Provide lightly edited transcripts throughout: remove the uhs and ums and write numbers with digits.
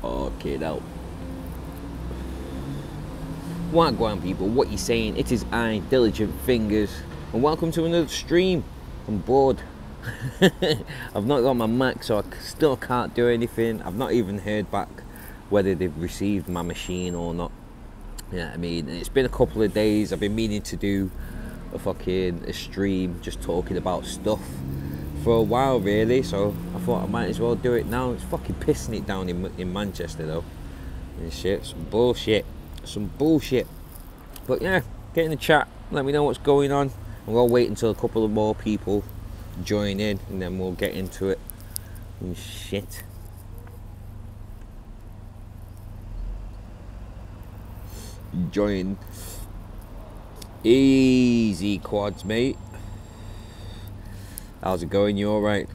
Okay, now. What going on, people? What you saying? It is I, Diligent Fingers, and welcome to another stream. I'm bored. I've not got my Mac, so I still can't do anything. I've not even heard back whether they've received my machine or not. Yeah, I mean, it's been a couple of days. I've been meaning to do a stream just talking about stuff for a while, really. So I thought I might as well do it now. It's fucking pissing it down in Manchester, though. And shit, some bullshit. But yeah, get in the chat. Let me know what's going on. And we'll wait until a couple of more people join in, and then we'll get into it. And shit. Join. Easy quads, mate. How's it going? You alright?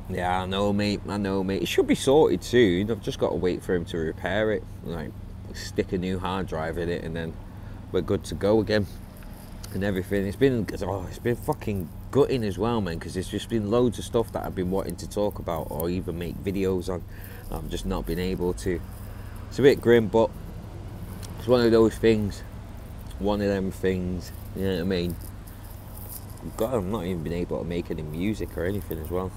Yeah, I know, mate. It should be sorted soon. I've just got to wait for him to repair it. Like, stick a new hard drive in it, and then we're good to go again. And everything. It's been fucking gutting as well, man, because there's just been loads of stuff that I've been wanting to talk about or even make videos on. I've just not been able to. It's a bit grim, but it's one of those things. One of them things. You know what I mean? God, I've not even been able to make any music or anything as well.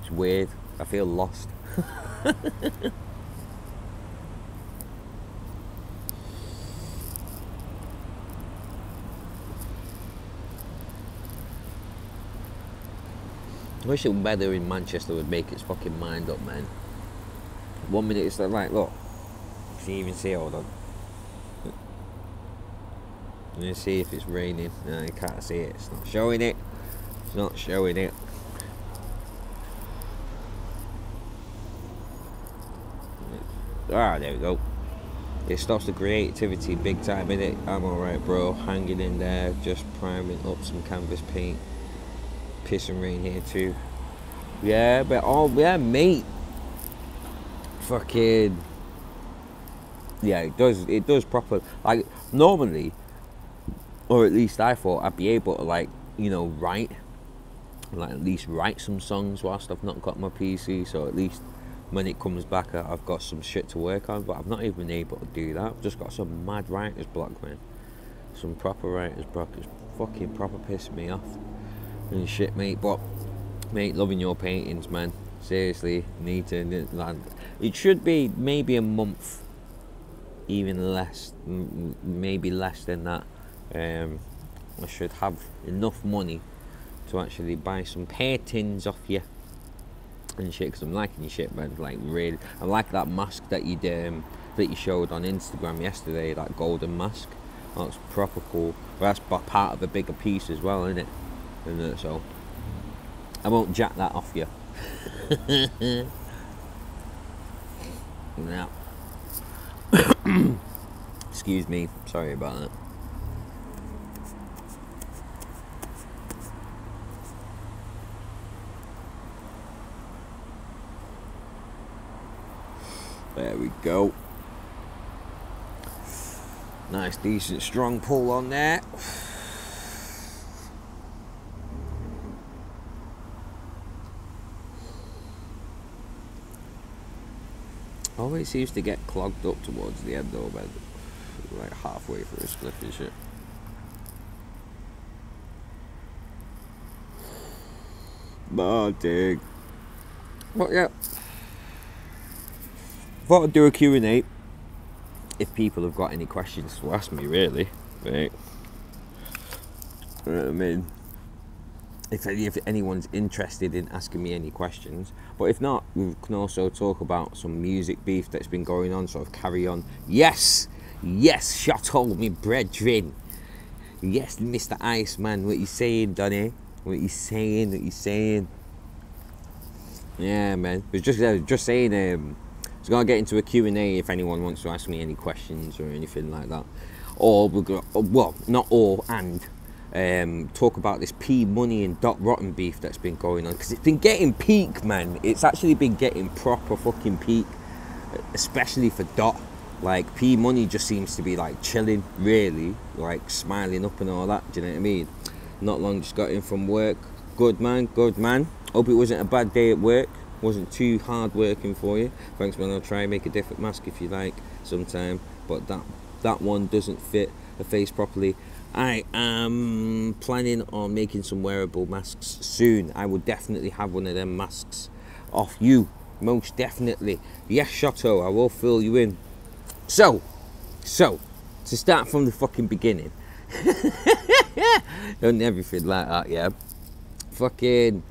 It's weird. I feel lost. I wish the weather in Manchester would make its fucking mind up, man. 1 minute it's like, look. Can you even see it? Hold on. Let's see if it's raining. No, you can't see it. It's not showing it. It's not showing it. Ah, there we go. It stops the creativity big time, innit? I'm alright, bro. Hanging in there, just priming up some canvas paint. Piss and rain here too. Yeah, but yeah, mate. Fucking yeah, it does proper. Like normally, or at least I thought I'd be able to, like, you know, write, like at least write some songs whilst I've not got my PC. So at least when it comes back, I've got some shit to work on. But I've not even able to do that. I've just got some mad writer's block, man. Some proper writer's block. It's fucking proper pissing me off and shit, mate. But mate, loving your paintings, man. Seriously, need to land. It should be maybe a month, even less, maybe less than that. I should have enough money to actually buy some paintings off you and shit, because I'm liking your shit, man. Like, really, I like that mask that you showed on Instagram yesterday, that golden mask. That's proper cool. But that's part of a bigger piece as well, isn't it? And so I won't jack that off you. Now, excuse me, sorry about that. There we go. Nice, decent, strong pull on there. Always seems to get clogged up towards the end though, man. Like halfway through a split and shit. Oh, dig. But yeah, thought I'd do a Q&A if people have got any questions to ask me, really. Right. I mean, if anyone's interested in asking me any questions. But if not, we can also talk about some music beef that's been going on, sort of carry on. Yes, shut all me brethren. Yes, Mr. Iceman, what you saying, Donny? What you saying? Yeah, man. I was just saying, I was going to get into a Q&A if anyone wants to ask me any questions or anything like that. Or, well, not or, and talk about this P Money and Dot Rotten beef that's been going on, because it's been getting peak, man. It's actually been getting proper fucking peak, especially for Dot. Like, P Money just seems to be like chilling, really, like smiling up and all that. Do you know what I mean? Not long just got in from work. Good man. Hope it wasn't a bad day at work. Wasn't too hard working for you. Thanks, man. I'll try and make a different mask if you like sometime. But that one doesn't fit the face properly. I am planning on making some wearable masks soon. I will definitely have one of them masks off you, most definitely. Yes, Shotto, I will fill you in. So to start from the fucking beginning, and everything like that, yeah. Fucking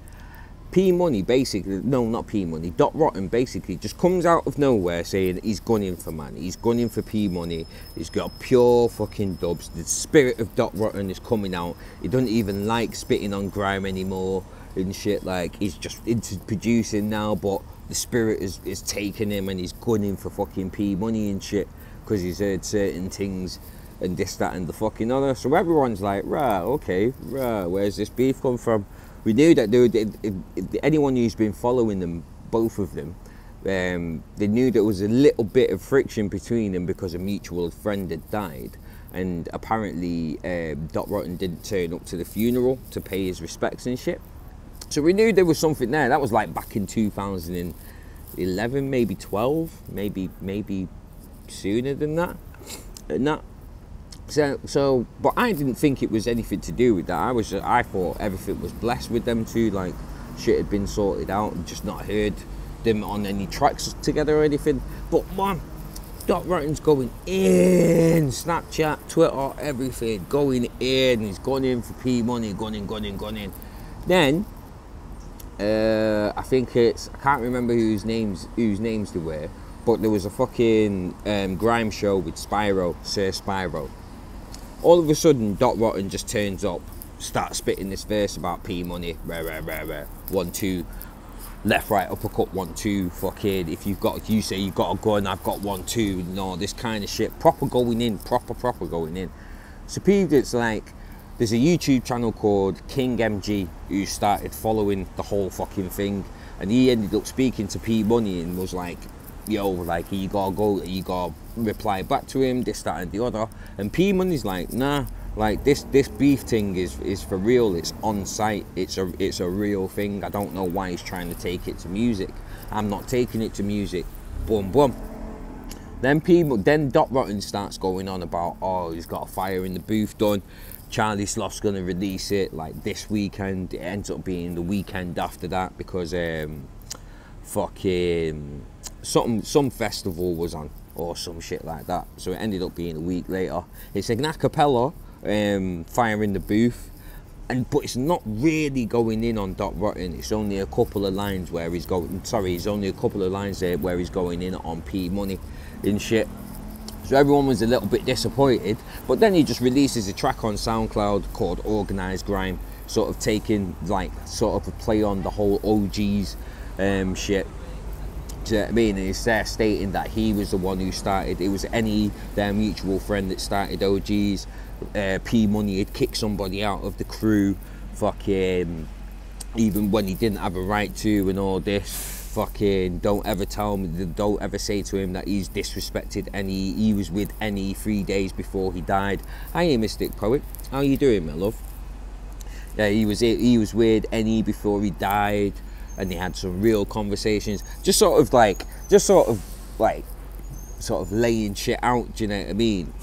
P Money, basically, no, not P Money. Dot Rotten basically just comes out of nowhere saying he's gunning for man. He's gunning for P Money. He's got pure fucking dubs. The spirit of Dot Rotten is coming out. He doesn't even like spitting on grime anymore and shit. Like, he's just into producing now, but the spirit is taking him, and he's gunning for fucking P Money and shit because he's heard certain things and this, that, and the fucking other. So everyone's like, right, okay, right, where's this beef come from? We knew that anyone who's been following them, both of them, they knew there was a little bit of friction between them because a mutual friend had died, and apparently Dot Rotten didn't turn up to the funeral to pay his respects and shit. So we knew there was something there. That was like back in 2011, maybe 12, maybe sooner than that. So, but I didn't think it was anything to do with that. I thought everything was blessed with them two. Like, shit had been sorted out, and just not heard them on any tracks together or anything. But man, Dot Rotten's going in, Snapchat, Twitter, everything, going in. He's gone in for P Money, gunning. Then I think I can't remember whose names they were, but there was a fucking grime show with Spyro, Sir Spyro. All of a sudden, Dot Rotten just turns up, starts spitting this verse about P Money, 1, 2, left, right, uppercut, 1, 2, fucking, you say you got a gun, I've got 1, 2, and all this kind of shit, proper going in. So people, it's like, there's a YouTube channel called King MG who started following the whole fucking thing, and he ended up speaking to P Money and was like, yo, like, you gotta reply back to him, this, that, and the other. And P Money's like, nah, like, this beef thing is for real. It's on site. It's a real thing. I don't know why he's trying to take it to music. I'm not taking it to music. Boom. Then Dot Rotten starts going on about, oh, he's got a fire in the booth done. Charlie Sloth's gonna release it like this weekend. It ends up being the weekend after that because fucking some festival was on or some shit like that, so it ended up being a week later. It's an a cappella fire in the booth, but it's not really going in on Dot Rotten. It's only a couple of lines where he's going, he's only a couple of lines there where he's going in on P Money and shit. So everyone was a little bit disappointed, but then he just releases a track on SoundCloud called Organised Grime, sort of taking, like, sort of a play on the whole OGs shit. Do you know what I mean? And he's there stating that he was the one who started. It was their mutual friend that started OGs. P Money had kicked somebody out of the crew, fucking, even when he didn't have a right to, and all this. Fucking, don't ever say to him that he's disrespected any. He was with any 3 days before he died. Hiya, Mystic Poet. How you doing, my love? Yeah, he was with any before he died. And they had some real conversations, just sort of laying shit out, do you know what I mean?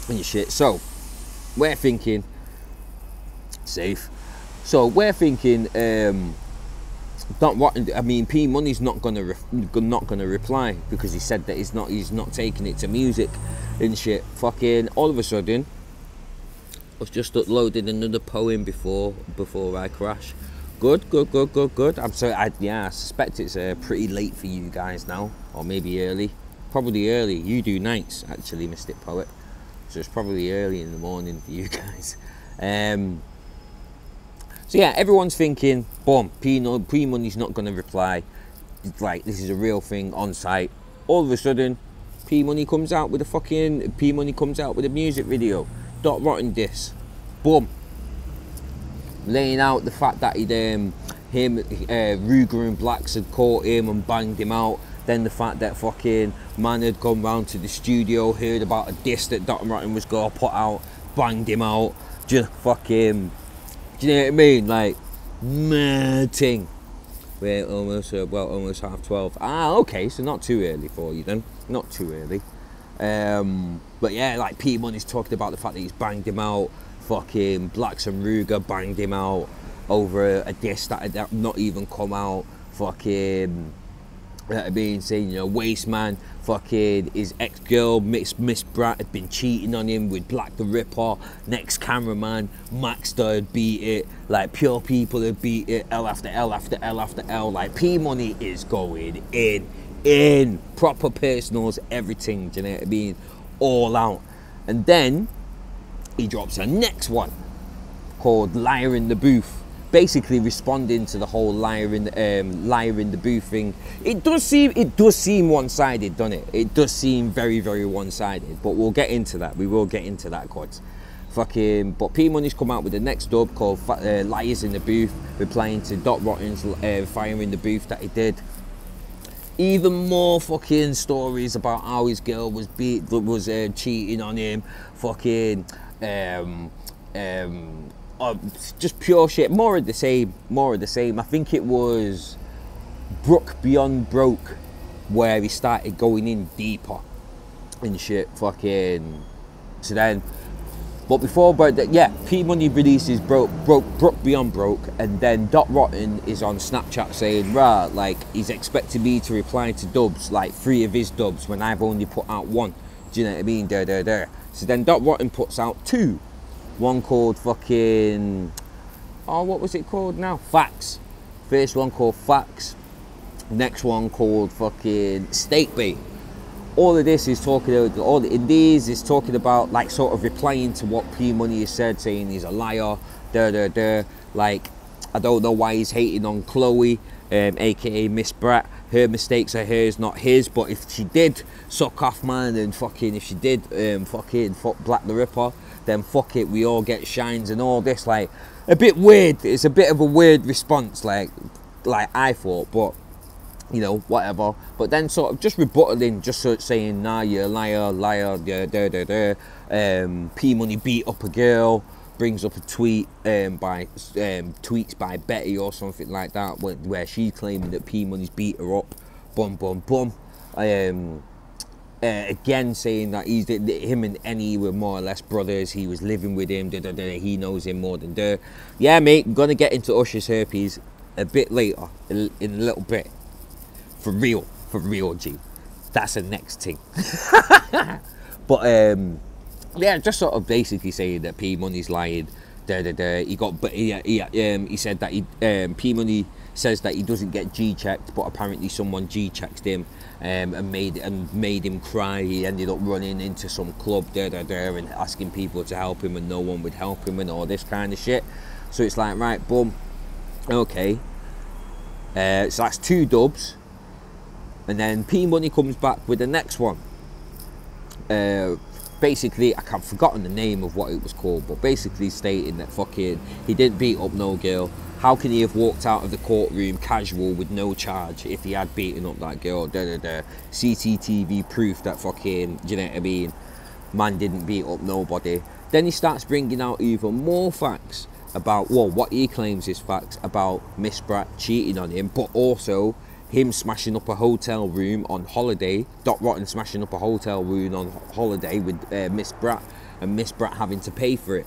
And shit. So we're thinking safe. So we're thinking P Money's not gonna reply because he said that he's not taking it to music and shit. Fucking all of a sudden, I've just uploaded another poem before I crash. Good. I'm sorry. I suspect it's pretty late for you guys now, or maybe early. Probably early. You do nights, actually, Mystic Poet. So it's probably early in the morning for you guys. So yeah, everyone's thinking, boom, P Money's not gonna reply. It's like, this is a real thing on site. All of a sudden, P Money comes out with a music video. Dot Rotten diss. Boom. Laying out the fact that Ruger and Blacks had caught him and banged him out. Then the fact that fucking man had gone round to the studio, heard about a diss that Dot Rotten was gonna put out, banged him out. Just fucking, do you know what I mean? Like, mad thing. We're almost, well, almost half 12. Ah, okay, so not too early for you then. Not too early. But yeah, like P Money's talking about the fact that he's banged him out. Fucking Blacks and Ruger banged him out over a diss that had not even come out. Fucking, I mean, saying, you know, Waste Man, fucking his ex-girl, Miss Brat, had been cheating on him with Black the Ripper. Next cameraman, Maxter had beat it. Like, Pure People had beat it. L after L after L after L. Like, P Money is going in. Proper personals, everything, do you know what I mean? All out. And then he drops a next one called Liar in the Booth, basically responding to the whole liar in the booth thing. It does seem one-sided, doesn't it? It does seem very, very one-sided, but we'll get into that. We will get into that, guys. Fucking, but P Money's come out with the next dub called Liars in the Booth, replying to Dot Rotten's Fire in the Booth that he did. Even more fucking stories about how his girl was cheating on him. Fucking just pure shit. More of the same. I think it was Brook Beyond Broke where he started going in deeper and shit. Fucking, so then, but before, but yeah, P Money releases Brook Beyond Broke, and then Dot Rotten is on Snapchat saying, rah, like, he's expecting me to reply to dubs, like 3 of his dubs, when I've only put out 1. Do you know what I mean? So then Dot Rotten puts out 2. One called fucking, oh, what was it called now? Facts. First one called Facts. Next one called fucking Steak Bait. All of this is talking, all in these is talking about, like, sort of replying to what P Money has said, saying he's a liar, like, I don't know why he's hating on Chloe, aka Miss Brat. Her mistakes are hers, not his. But if she did suck off, man, and fucking, if she did fucking fuck Black the Ripper, then fuck it, we all get shines and all this. Like, a bit weird. It's a bit of a weird response, like I thought, but you know, whatever. But then sort of just rebuttaling, just sort of saying, nah, you're a liar, P Money beat up a girl, brings up a tweet tweets by Betty or something like that, where she's claiming that P Money's beat her up, bum. Again saying that him and Annie were more or less brothers, he was living with him, he knows him more than her. Yeah, mate, I'm gonna get into Usher's herpes a bit later, in a little bit. For real, G. That's the next thing. But yeah, just sort of basically saying that P Money's lying. He got, but he said that P Money says that he doesn't get G checked, but apparently someone G checked him and made him cry. He ended up running into some club and asking people to help him, and no one would help him, and all this kind of shit. So it's like, right, boom, okay. So that's 2 dubs. And then P Money comes back with the next one. Basically, I've forgotten the name of what it was called, but basically stating that fucking he didn't beat up no girl. How can he have walked out of the courtroom casual with no charge if he had beaten up that girl? CCTV proof that fucking, do you know what I mean? Man didn't beat up nobody. Then he starts bringing out even more facts about, well, what he claims is facts about Miss Brat cheating on him, but also him smashing up a hotel room on holiday, Dot Rotten smashing up a hotel room on holiday with Miss Brat, and Miss Brat having to pay for it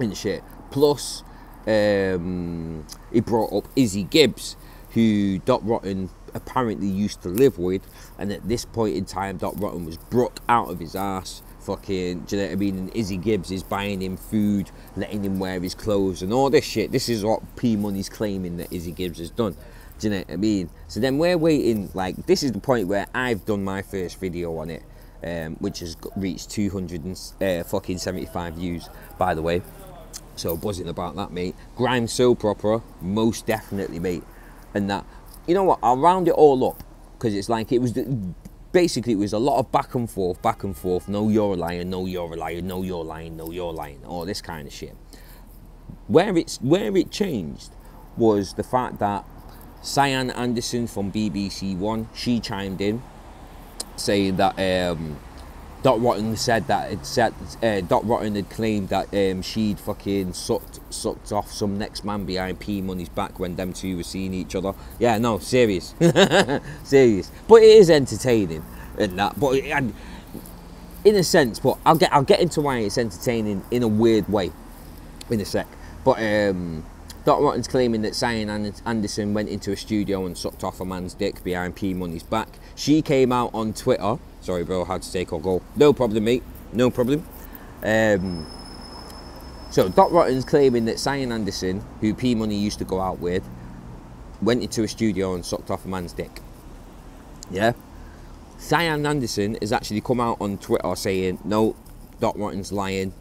and shit. Plus, he brought up Izzy Gibbs, who Dot Rotten apparently used to live with, and at this point in time, Dot Rotten was broke out of his ass. Fucking, do you know what I mean? And Izzy Gibbs is buying him food, letting him wear his clothes, and all this shit. This is what P Money's claiming that Izzy Gibbs has done. Do you know what I mean? So then we're waiting, like, this is the point where I've done my first video on it, which has reached 275 views, by the way. So buzzing about that, mate. Grime's so proper, most definitely, mate. And that, you know what, I'll round it all up, because it's like, it was, basically it was a lot of back and forth, no, you're a liar, no, you're a liar, no, you're lying, no, you're lying, all this kind of shit. Where it changed was the fact that Cyan Anderson from BBC One, she chimed in saying that Dot Rotten said that Dot Rotten had claimed that she'd fucking sucked off some next man behind P Money's back when them two were seeing each other. Yeah, no, serious, serious. But it is entertaining and that. But in a sense, but I'll get into why it's entertaining in a weird way in a sec. But Dot Rotten's claiming that Cyan Anderson went into a studio and sucked off a man's dick behind P Money's back. She came out on Twitter. Sorry, bro, had to take or go. No problem, mate. No problem. So Dot Rotten's claiming that Cyan Anderson, who P Money used to go out with, went into a studio and sucked off a man's dick. Yeah. Cyan Anderson has actually come out on Twitter saying, no, Dot Rotten's lying.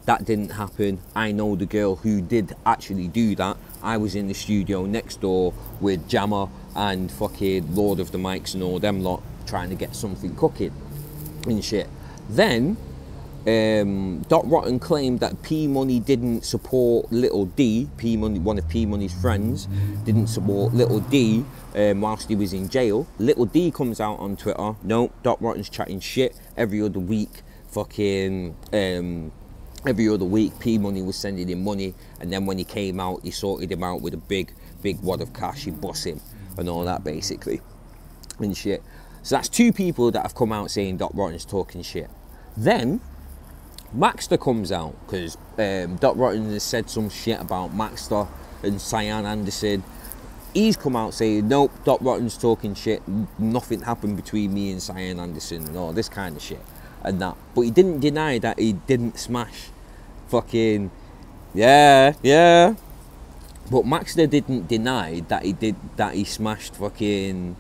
That didn't happen. I know the girl who did actually do that. I was in the studio next door with Jammer and fucking Lord of the Mics and all them lot trying to get something cooking and shit. Then Dot Rotten claimed that P Money didn't support Little D. P Money, one of P Money's friends, didn't support Little D whilst he was in jail. Little D comes out on Twitter. No, Dot Rotten's chatting shit every other week. Fucking every other week, P Money was sending him money, and then when he came out, he sorted him out with a big wad of cash. He bust him and all that basically and shit. So that's two people that have come out saying Dot Rotten's talking shit. Then Maxter comes out because Dot Rotten has said some shit about Maxter and Cyan Anderson. He's come out saying, nope, Dot Rotten's talking shit. Nothing happened between me and Cyan Anderson and all this kind of shit and that. But he didn't deny that he didn't smash fucking, yeah. But Maxter didn't deny that he smashed fucking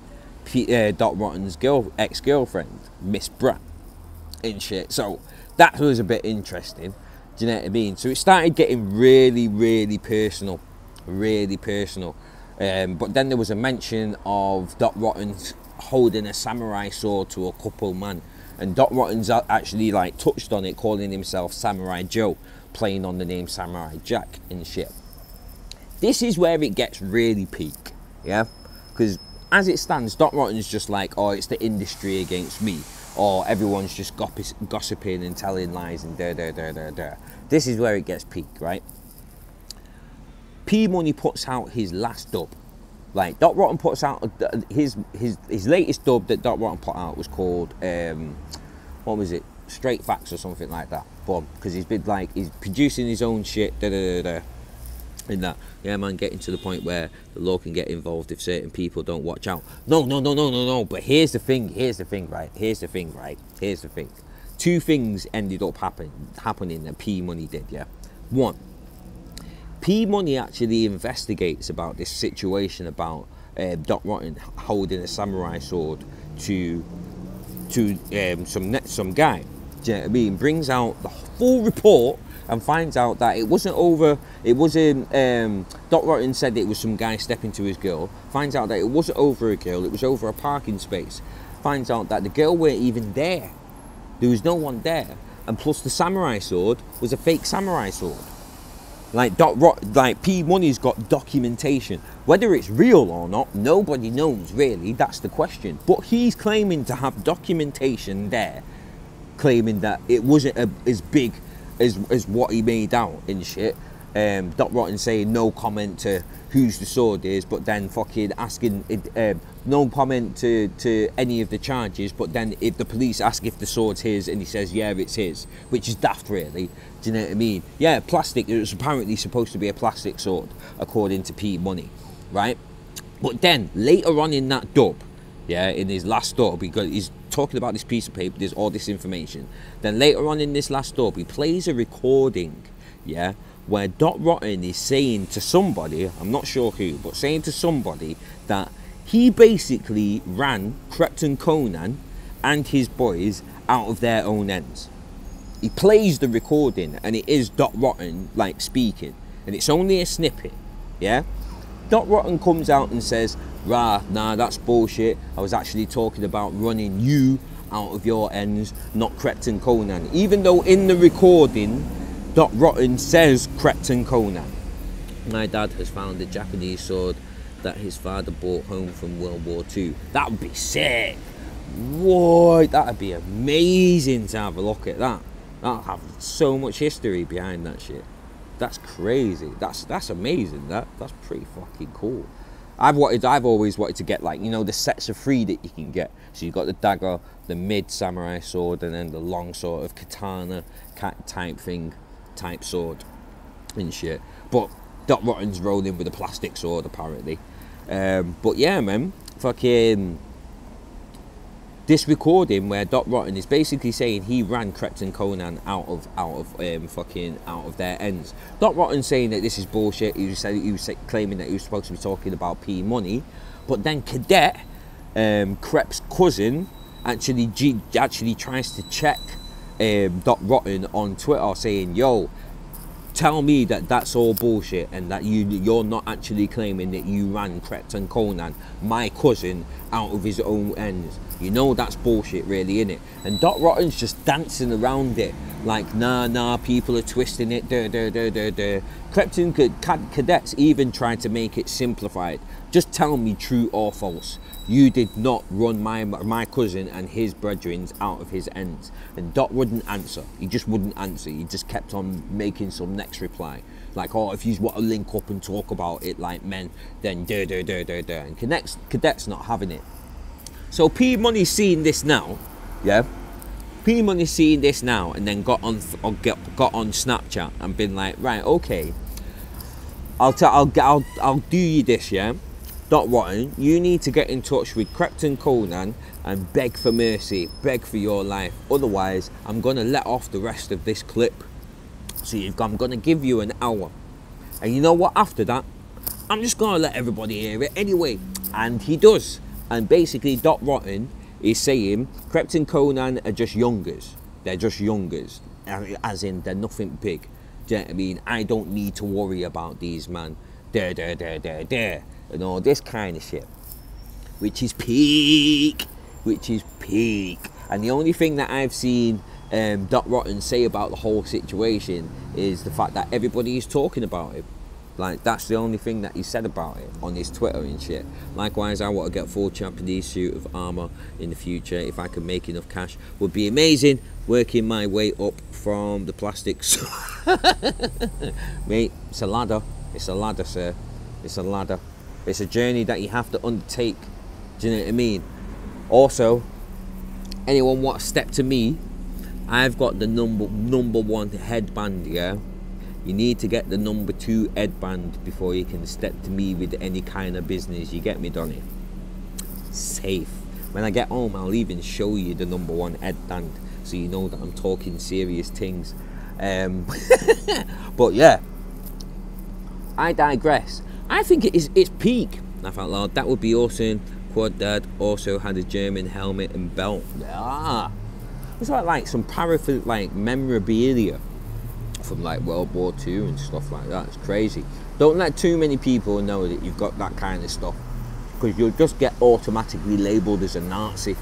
Dot Rotten's ex-girlfriend, Miss Brat and shit. So that was a bit interesting. Do you know what I mean? So it started getting really personal. But then there was a mention of Dot Rotten holding a samurai sword to a couple man, and Dot Rotten's actually like touched on it, calling himself Samurai Joe, playing on the name Samurai Jack and shit. This is where it gets really peak, yeah? Because as it stands, Dot Rotten's just like, oh, it's the industry against me, or everyone's just gossiping and telling lies and da. This is where it gets peak, right? P Money puts out his last dub. Like, Dot Rotten puts out his latest dub that Dot Rotten put out was called what was it? Straight Facts or something like that. Boom, because he's been like, he's producing his own shit, and that. Yeah, man, getting to the point where the law can get involved if certain people don't watch out. No. But here's the thing, right? Here's the thing. Two things ended up happening that P Money did, yeah? One, P Money actually investigates about this situation about Dot Rotten holding a samurai sword to some guy. Do you know what I mean? Brings out the full report and finds out that it wasn't Dot Rotten said it was some guy stepping to his girl. Finds out that it wasn't over a girl, it was over a parking space. Finds out that the girl weren't even there. There was no one there. And plus the samurai sword was a fake samurai sword. Like P Money's got documentation. Whether it's real or not, nobody knows really, that's the question. But he's claiming to have documentation there, claiming that it wasn't as big as what he made out and shit. Dot Rotten saying no comment to whose the sword is, but then fucking asking no comment to any of the charges, but then if the police ask if the sword's his and he says yeah it's his, which is daft really. Do you know what I mean? Yeah, plastic. It was apparently supposed to be a plastic sword according to P Money, right? But then later on in that dub, yeah, in his last dub, he's talking about this piece of paper, there's all this information. Then later on in this last dub, he plays a recording, yeah, where Dot Rotten is saying to somebody, I'm not sure who, but saying to somebody that he basically ran Krypton Conan and his boys out of their own ends. He plays the recording and it is Dot Rotten like speaking, and it's only a snippet, yeah? Dot Rotten comes out and says, nah, that's bullshit. I was actually talking about running you out of your ends, not Krypton Conan. Even though in the recording, Dot Rotten says Krypton Conan. My dad has found a Japanese sword that his father brought home from World War II. That would be sick. Whoa, that'd be amazing to have a look at that. That'll have so much history behind that shit. That's crazy. That's amazing. That's pretty fucking cool. I've always wanted to get, like, you know, the sets of 3 that you can get. So you've got the dagger, the mid samurai sword, and then the long sort of katana type sword and shit. But Doc Rotten's rolling with a plastic sword apparently. But yeah, man, fucking this recording where Doc Rotten is basically saying he ran Krept and Conan out of their ends. Doc Rotten saying that this is bullshit. He was claiming that he was supposed to be talking about P Money, but then Cadet, Krept's cousin, actually tries to check Doc Rotten on Twitter, saying, "Yo, tell me that that's all bullshit and that you're not actually claiming that you ran Krept and Conan, my cousin, out of his own ends. You know that's bullshit, really, innit?" And Doc Rotten's just dancing around it, like, nah, people are twisting it, Krept and Cadet's even tried to make it simplified. Just tell me true or false. You did not run my cousin and his brethren out of his ends. And Doc wouldn't answer. He just wouldn't answer. He just kept on making some next reply. Like, oh, if you want to link up and talk about it like men, then And Cadet's not having it. So P Money's seeing this now, yeah? P Money's seeing this now and then got on Snapchat and been like, right, okay, I'll do you this, yeah? Doc Rotten, you need to get in touch with Krept and Conan and beg for mercy, beg for your life. Otherwise, I'm gonna let off the rest of this clip. So I'm gonna give you an hour. And you know what, after that, I'm just gonna let everybody hear it anyway. And he does. And basically, Doc Rotten is saying Krept and Conan are just youngers. They're just youngers. As in, they're nothing big. Do you know what I mean? I don't need to worry about these, man. And all this kind of shit. Which is peak. And the only thing that I've seen Doc Rotten say about the whole situation is the fact that everybody is talking about it. Like, that's the only thing that he said about it on his Twitter and shit. Likewise, I want to get full Japanese suit of armor in the future. If I can make enough cash, would be amazing. Working my way up from the plastics. Mate, it's a ladder. It's a ladder, sir. It's a ladder. It's a journey that you have to undertake. Do you know what I mean? Also, anyone want to step to me? I've got the number 1 headband, yeah? You need to get the number 2 headband before you can step to me with any kind of business. You get me, Donny? Safe. When I get home, I'll even show you the number 1 headband so you know that I'm talking serious things. But yeah, I digress. I think it's peak. Laugh out loud. That would be awesome. Quad Dad also had a German helmet and belt. Ah, it's like some paraffin, like memorabilia from like World War II and stuff like that. It's crazy. Don't let too many people know that you've got that kind of stuff, because you'll just get automatically labelled as a Nazi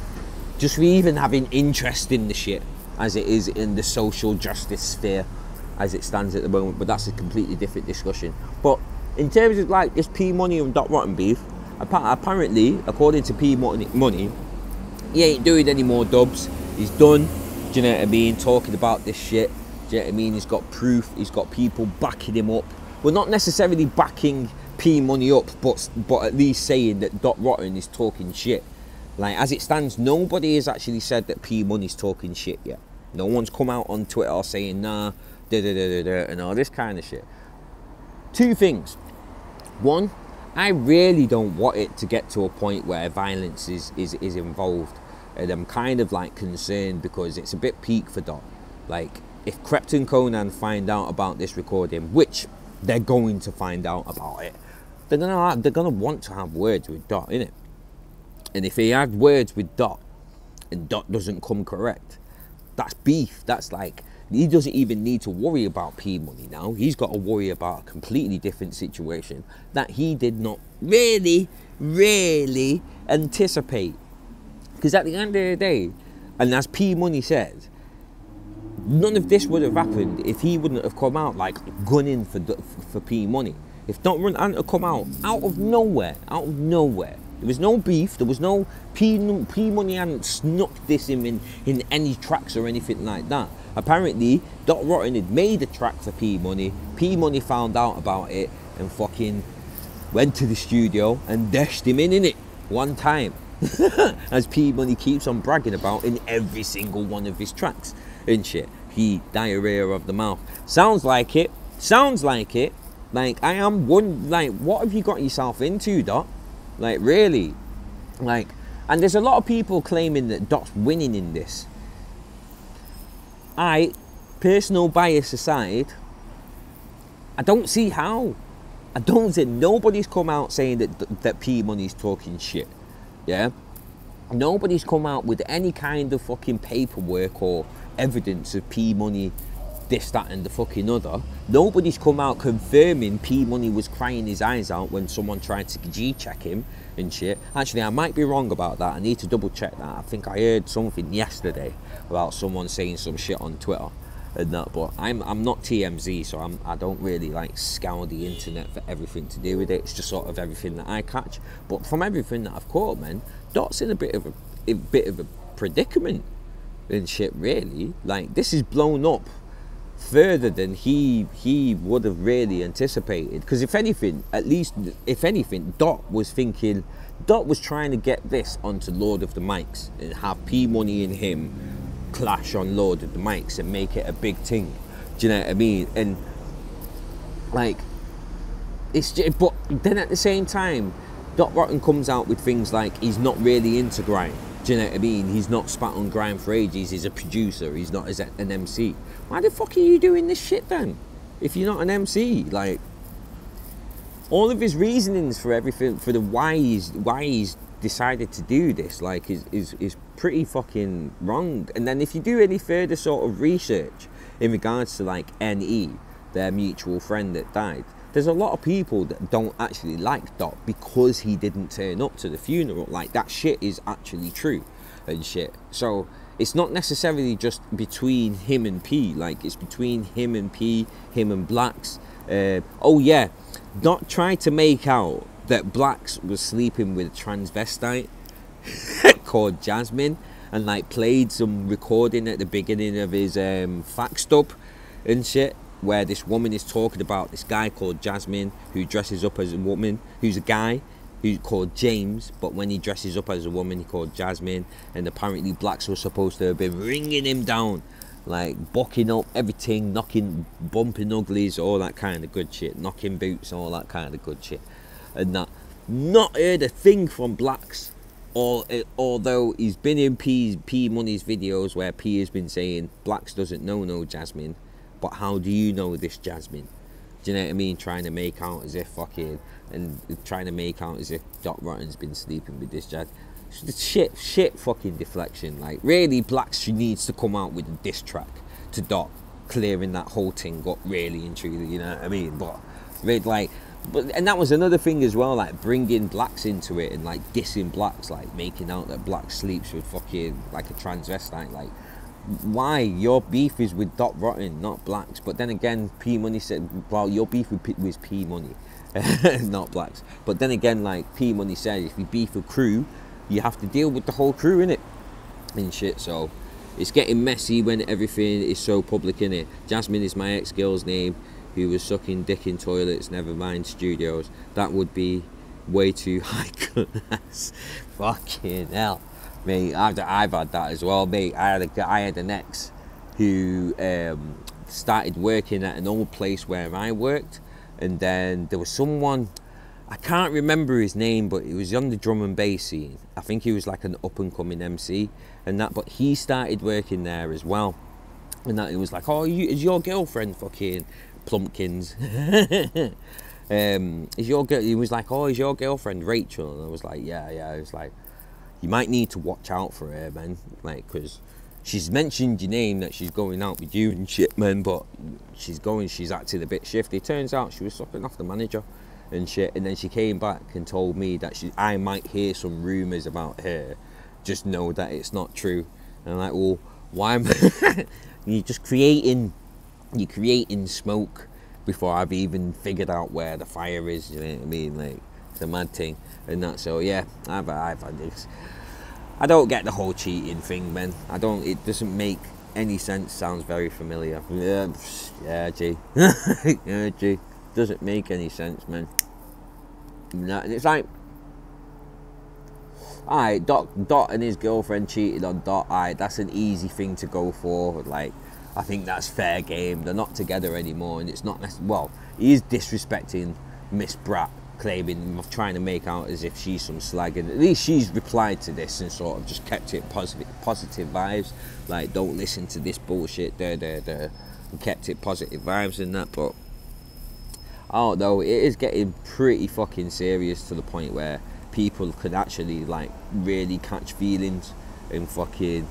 just for even having interest in the shit, as it is in the social justice sphere as it stands at the moment. But that's a completely different discussion. But in terms of like this P Money and Doc Rotten beef, apparently, according to P Money, he ain't doing any more dubs. He's done. Do you know what I mean? Talking about this shit. Do you know what I mean? He's got proof. He's got people backing him up. Well, not necessarily backing P Money up, but at least saying that Doc Rotten is talking shit. Like, as it stands, nobody has actually said that P Money's talking shit yet. No one's come out on Twitter saying nah, and all this kind of shit. 2 things. 1, I really don't want it to get to a point where violence is involved. And I'm kind of like concerned because it's a bit peak for Doc. Like, if Krept and Conan find out about this recording, which they're going to find out about it, they're gonna want to have words with Doc, innit? And if he had words with Doc and Doc doesn't come correct, that's beef. That's like, he doesn't even need to worry about P Money now. He's got to worry about a completely different situation that he did not really anticipate. Because at the end of the day, and as P Money said, none of this would have happened if he wouldn't have come out like gunning for P Money. If Doc Rotten hadn't come out of nowhere, There was no beef. There was no P Money hadn't snuck this in any tracks or anything like that. Apparently, Dot Rotten had made a track for P Money. P Money found out about it and fucking went to the studio and dashed him in it one time. As P Money keeps on bragging about in every single one of his tracks and shit. He diarrhea of the mouth. Sounds like it. Sounds like it. Like, I am one, like, what have you got yourself into, Dot? Like, really? Like, and there's a lot of people claiming that Dot's winning in this. Personal bias aside, I don't see how. I don't see, nobody's come out saying that P Money's talking shit. Yeah? Nobody's come out with any kind of fucking paperwork or evidence of P Money this, that and the fucking other. Nobody's come out confirming P Money was crying his eyes out when someone tried to G-check him and shit. Actually, I might be wrong about that. I need to double check that. I think I heard something yesterday about someone saying some shit on Twitter and that, but I'm not TMZ, so I don't really like scour the internet for everything to do with it. It's just sort of everything that I catch. But from everything that I've caught, man, Dot's in a bit of a predicament and shit, really. Like, this is blown up further than he would have really anticipated, because if anything, Dot was trying to get this onto Lord of the Mics and have P Money and him clash on Lord of the Mics and make it a big thing. Do you know what I mean? And like, it's just, but then at the same time, Dot Rotten comes out with things like he's not really into grime. Do you know what I mean? He's not spat on grime for ages. He's a producer. He's not an MC. Why the fuck are you doing this shit then? If you're not an MC, like, all of his reasonings for everything, for the why he's decided to do this, like, is pretty fucking wrong. And then if you do any further sort of research in regards to like NE, their mutual friend that died, there's a lot of people that don't actually like Dot because he didn't turn up to the funeral. Like, that shit is actually true and shit. So it's not necessarily just between him and P. Like, it's between him and P, him and Blacks. Oh yeah, Dot tried to make out that Blacks was sleeping with a transvestite called Jasmine, and like played some recording at the beginning of his fax stub and shit, where this woman is talking about this guy called Jasmine who dresses up as a woman, who's a guy who's called James, but when he dresses up as a woman, he called Jasmine. And apparently Blacks was supposed to have been ringing him down, like bucking up everything, knocking, bumping uglies, all that kind of good shit, knocking boots, all that kind of good shit. And that, not heard a thing from Blacks, although he's been in P Money's videos where P has been saying Blacks doesn't know no Jasmine. But how do you know this Jasmine? Do you know what I mean? Trying to make out as if fucking, and trying to make out as if Dot Rotten's been sleeping with this Jasmine. Shit fucking deflection. Like, really, Blacks needs to come out with a diss track to Dot, clearing that whole thing up, really and truly, you know what I mean? But and that was another thing as well, like bringing Blacks into it and like dissing Blacks, like making out that Blacks sleeps with fucking like a transvestite. Like, why? Your beef is with Dot Rotten, not Blacks. But then again, P Money said, well, your beef was P Money, not Blacks. But then again, like P Money said, if you beef a crew, you have to deal with the whole crew, innit? And shit, so it's getting messy when everything is so public, innit? Jasmine is my ex-girl's name, who was sucking dick in toilets, never mind studios. That would be way too high class. Fucking hell. Mate, I've had that as well, mate. I had an ex who started working at an old place where I worked, and then there was someone, I can't remember his name, but he was on the drum and bass scene. I think he was like an up and coming MC and that, but he started working there as well. And that, it was like, oh, is your girlfriend fucking Plumpkins? Is your girl? He was like, oh, is your girlfriend Rachel? And I was like, yeah. I was like, you might need to watch out for her, man, like, because she's mentioned your name, that she's going out with you and shit, man, but she's acting a bit shifty. Turns out she was sucking off the manager and shit, and then she came back and told me that I might hear some rumours about her, just know that it's not true. And I'm like, well, why am you're creating smoke before I've even figured out where the fire is, you know what I mean? Like, the mad thing and that. So yeah, I've had this. I don't get the whole cheating thing, man. I don't. It doesn't make any sense. Sounds very familiar. Yeah, G. Yeah, G. Doesn't make any sense, man. And it's like, alright, Dot and his girlfriend cheated on Dot. Alright, that's an easy thing to go for. Like, I think that's fair game. They're not together anymore, and it's not well. He is disrespecting Miss Brat, claiming, trying to make out as if she's some slag, and at least she's replied to this and sort of just kept it positive vibes. Like, don't listen to this bullshit. And kept it positive vibes and that. But I don't know. It is getting pretty fucking serious to the point where people could actually like really catch feelings and fucking.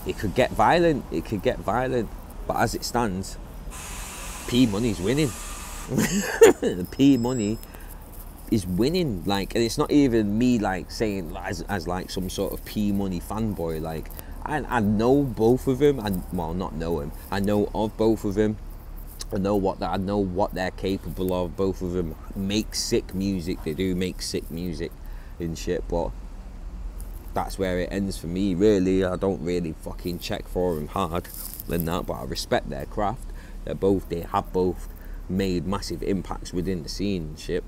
It could get violent. It could get violent. But as it stands, P Money's winning. The P Money is winning. Like, and it's not even me like saying as like some sort of P Money fanboy. Like, I know both of them, and well, not know them. I know of both of them. I know what they're capable of. Both of them make sick music. They do make sick music and shit. But that's where it ends for me, really. I don't really fucking check for them hard and that, but I respect their craft. They have both made massive impacts within the scene and shit.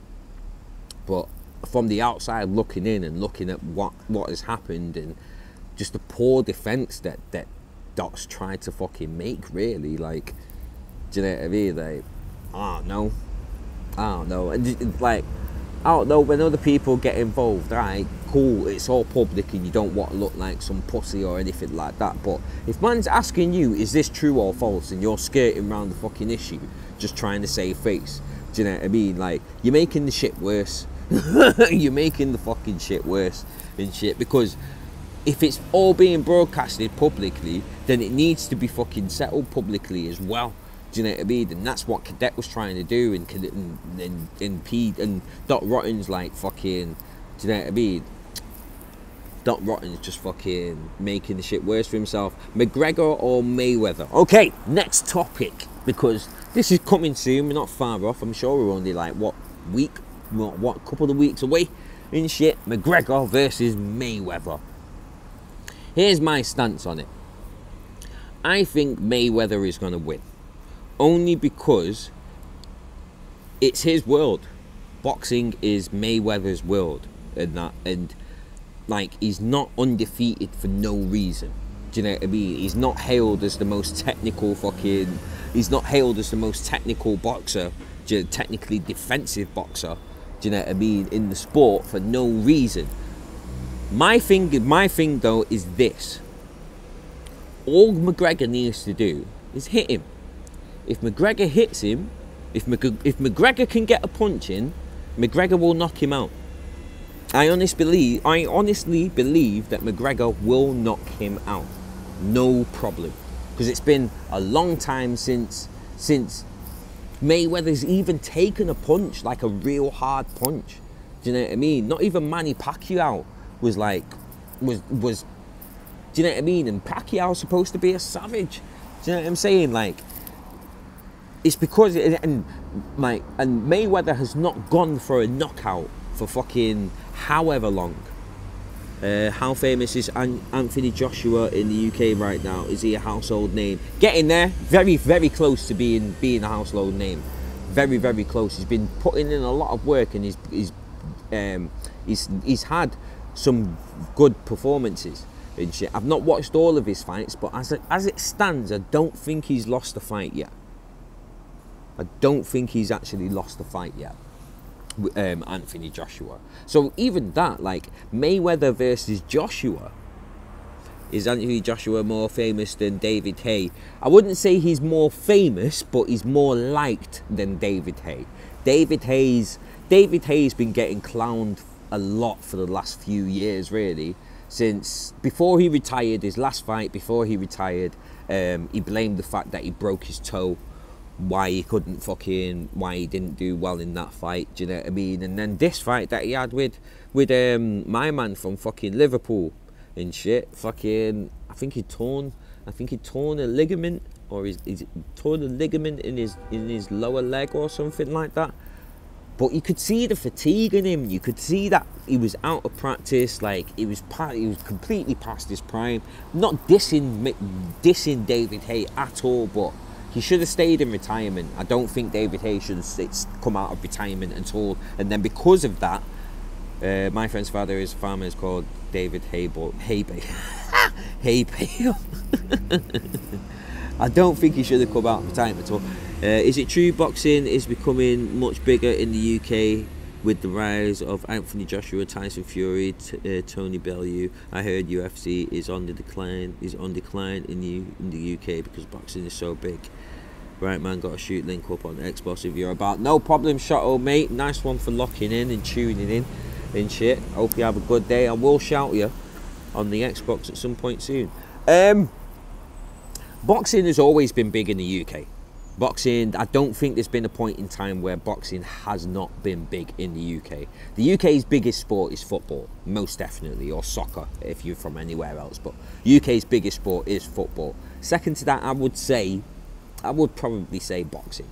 But from the outside looking in and looking at what has happened and just the poor defense that Dot's tried to fucking make, really, like, do you know what I mean? Like, I don't know, and like, I don't know, when other people get involved, alright, cool, it's all public and you don't want to look like some pussy or anything like that. But if man's asking you, is this true or false, and you're skirting around the fucking issue, just trying to save face, do you know what I mean? Like, you're making the shit worse. You're making the fucking shit worse and shit, because if it's all being broadcasted publicly, then it needs to be fucking settled publicly as well. Do you know what I mean? And that's what Cadet was trying to do, and Dot Rotten's like fucking, do you know what I mean? Dot Rotten's just fucking making the shit worse for himself. McGregor or Mayweather? Okay, next topic, because this is coming soon. We're not far off. I'm sure we're only like what couple of weeks away and shit. McGregor versus Mayweather. Here's my stance on it. I think Mayweather is going to win. Only because it's his world. Boxing is Mayweather's world. And like, he's not undefeated for no reason. Do you know what I mean? He's not hailed as the most technical fucking... He's not hailed as the most technical boxer. Technically defensive boxer. Do you know what I mean? In the sport for no reason. My thing though is this. All McGregor needs to do is hit him. If McGregor hits him, if McGregor can get a punch in, McGregor will knock him out. I honestly believe that McGregor will knock him out. No problem. Because it's been a long time since Mayweather's even taken a punch, like a real hard punch. Do you know what I mean? Not even Manny Pacquiao was do you know what I mean? And Pacquiao's supposed to be a savage. Do you know what I'm saying? Like, it's because and Mayweather has not gone for a knockout for fucking however long. How famous is Anthony Joshua in the UK right now? Is he a household name? Getting there, very, very close to being a household name. Very, very close. He's been putting in a lot of work, and he's had some good performances and shit. I've not watched all of his fights, but as it stands, I don't think he's lost a fight yet. I don't think he's actually lost a fight yet. Anthony Joshua. So even that, like, Mayweather versus Joshua, is Anthony Joshua more famous than David Haye? I wouldn't say he's more famous, but he's more liked than David Haye. David Haye's been getting clowned a lot for the last few years, really, since before he retired. His last fight before he retired, he blamed the fact that he broke his toe. Why he didn't do well in that fight, do you know what I mean? And then this fight that he had with my man from fucking Liverpool and shit, fucking, I think he torn a ligament, or he's torn a ligament in his lower leg or something like that. But you could see the fatigue in him. You could see that he was out of practice. Like he was completely past his prime. Not dissing David Hay at all, but he should have stayed in retirement. I don't think David Hay should have come out of retirement at all. And then because of that, my friend's father is a farmer. Is called David Haybay. Haybay. I don't think he should have come out of retirement at all. Is it true boxing is becoming much bigger in the UK with the rise of Anthony Joshua, Tyson Fury, Tony Bellew? I heard UFC is on decline in the UK because boxing is so big. Right, man, got to shoot link up on Xbox if you're about. No problem, Shotto, mate. Nice one for locking in and tuning in and shit. Hope you have a good day. I will shout you on the Xbox at some point soon. Boxing has always been big in the UK. Boxing, I don't think there's been a point in time where boxing has not been big in the UK. The UK's biggest sport is football, most definitely, or soccer if you're from anywhere else. But UK's biggest sport is football. Second to that, I would probably say boxing.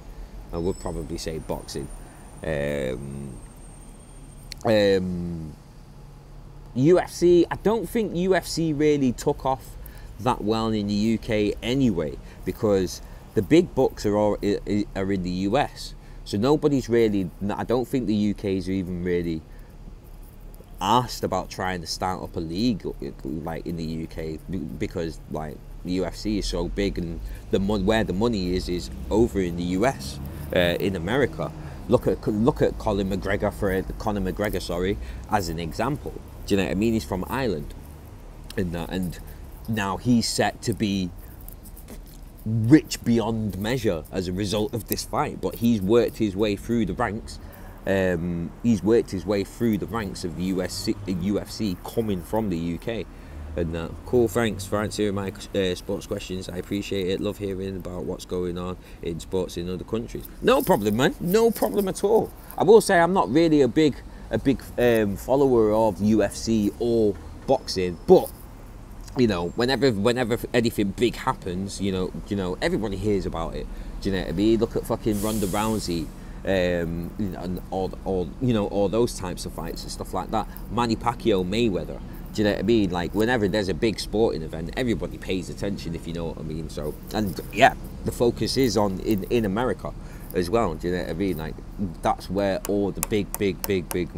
UFC, I don't think UFC really took off that well in the UK anyway, because the big bucks are in the US. So nobody's really, I don't think the UK's even really asked about trying to start up a league like in the UK, because like the UFC is so big, and where the money is over in the US, in America. Look at Conor McGregor, as an example. Do you know what I mean? He's from Ireland, and now he's set to be rich beyond measure as a result of this fight. But he's worked his way through the ranks. He's worked his way through the ranks of the UFC coming from the UK. And cool, thanks for answering my sports questions. I appreciate it. Love hearing about what's going on in sports in other countries. No problem, man. No problem at all. I will say I'm not really a big follower of UFC or boxing, but you know, whenever anything big happens, you know, everybody hears about it. Do you know what I mean? Look at fucking Ronda Rousey, and all those types of fights and stuff like that. Manny Pacquiao, Mayweather. Do you know what I mean? Like, whenever there's a big sporting event, everybody pays attention, if you know what I mean. So, and yeah, the focus is on in America as well. Do you know what I mean? Like, that's where all the big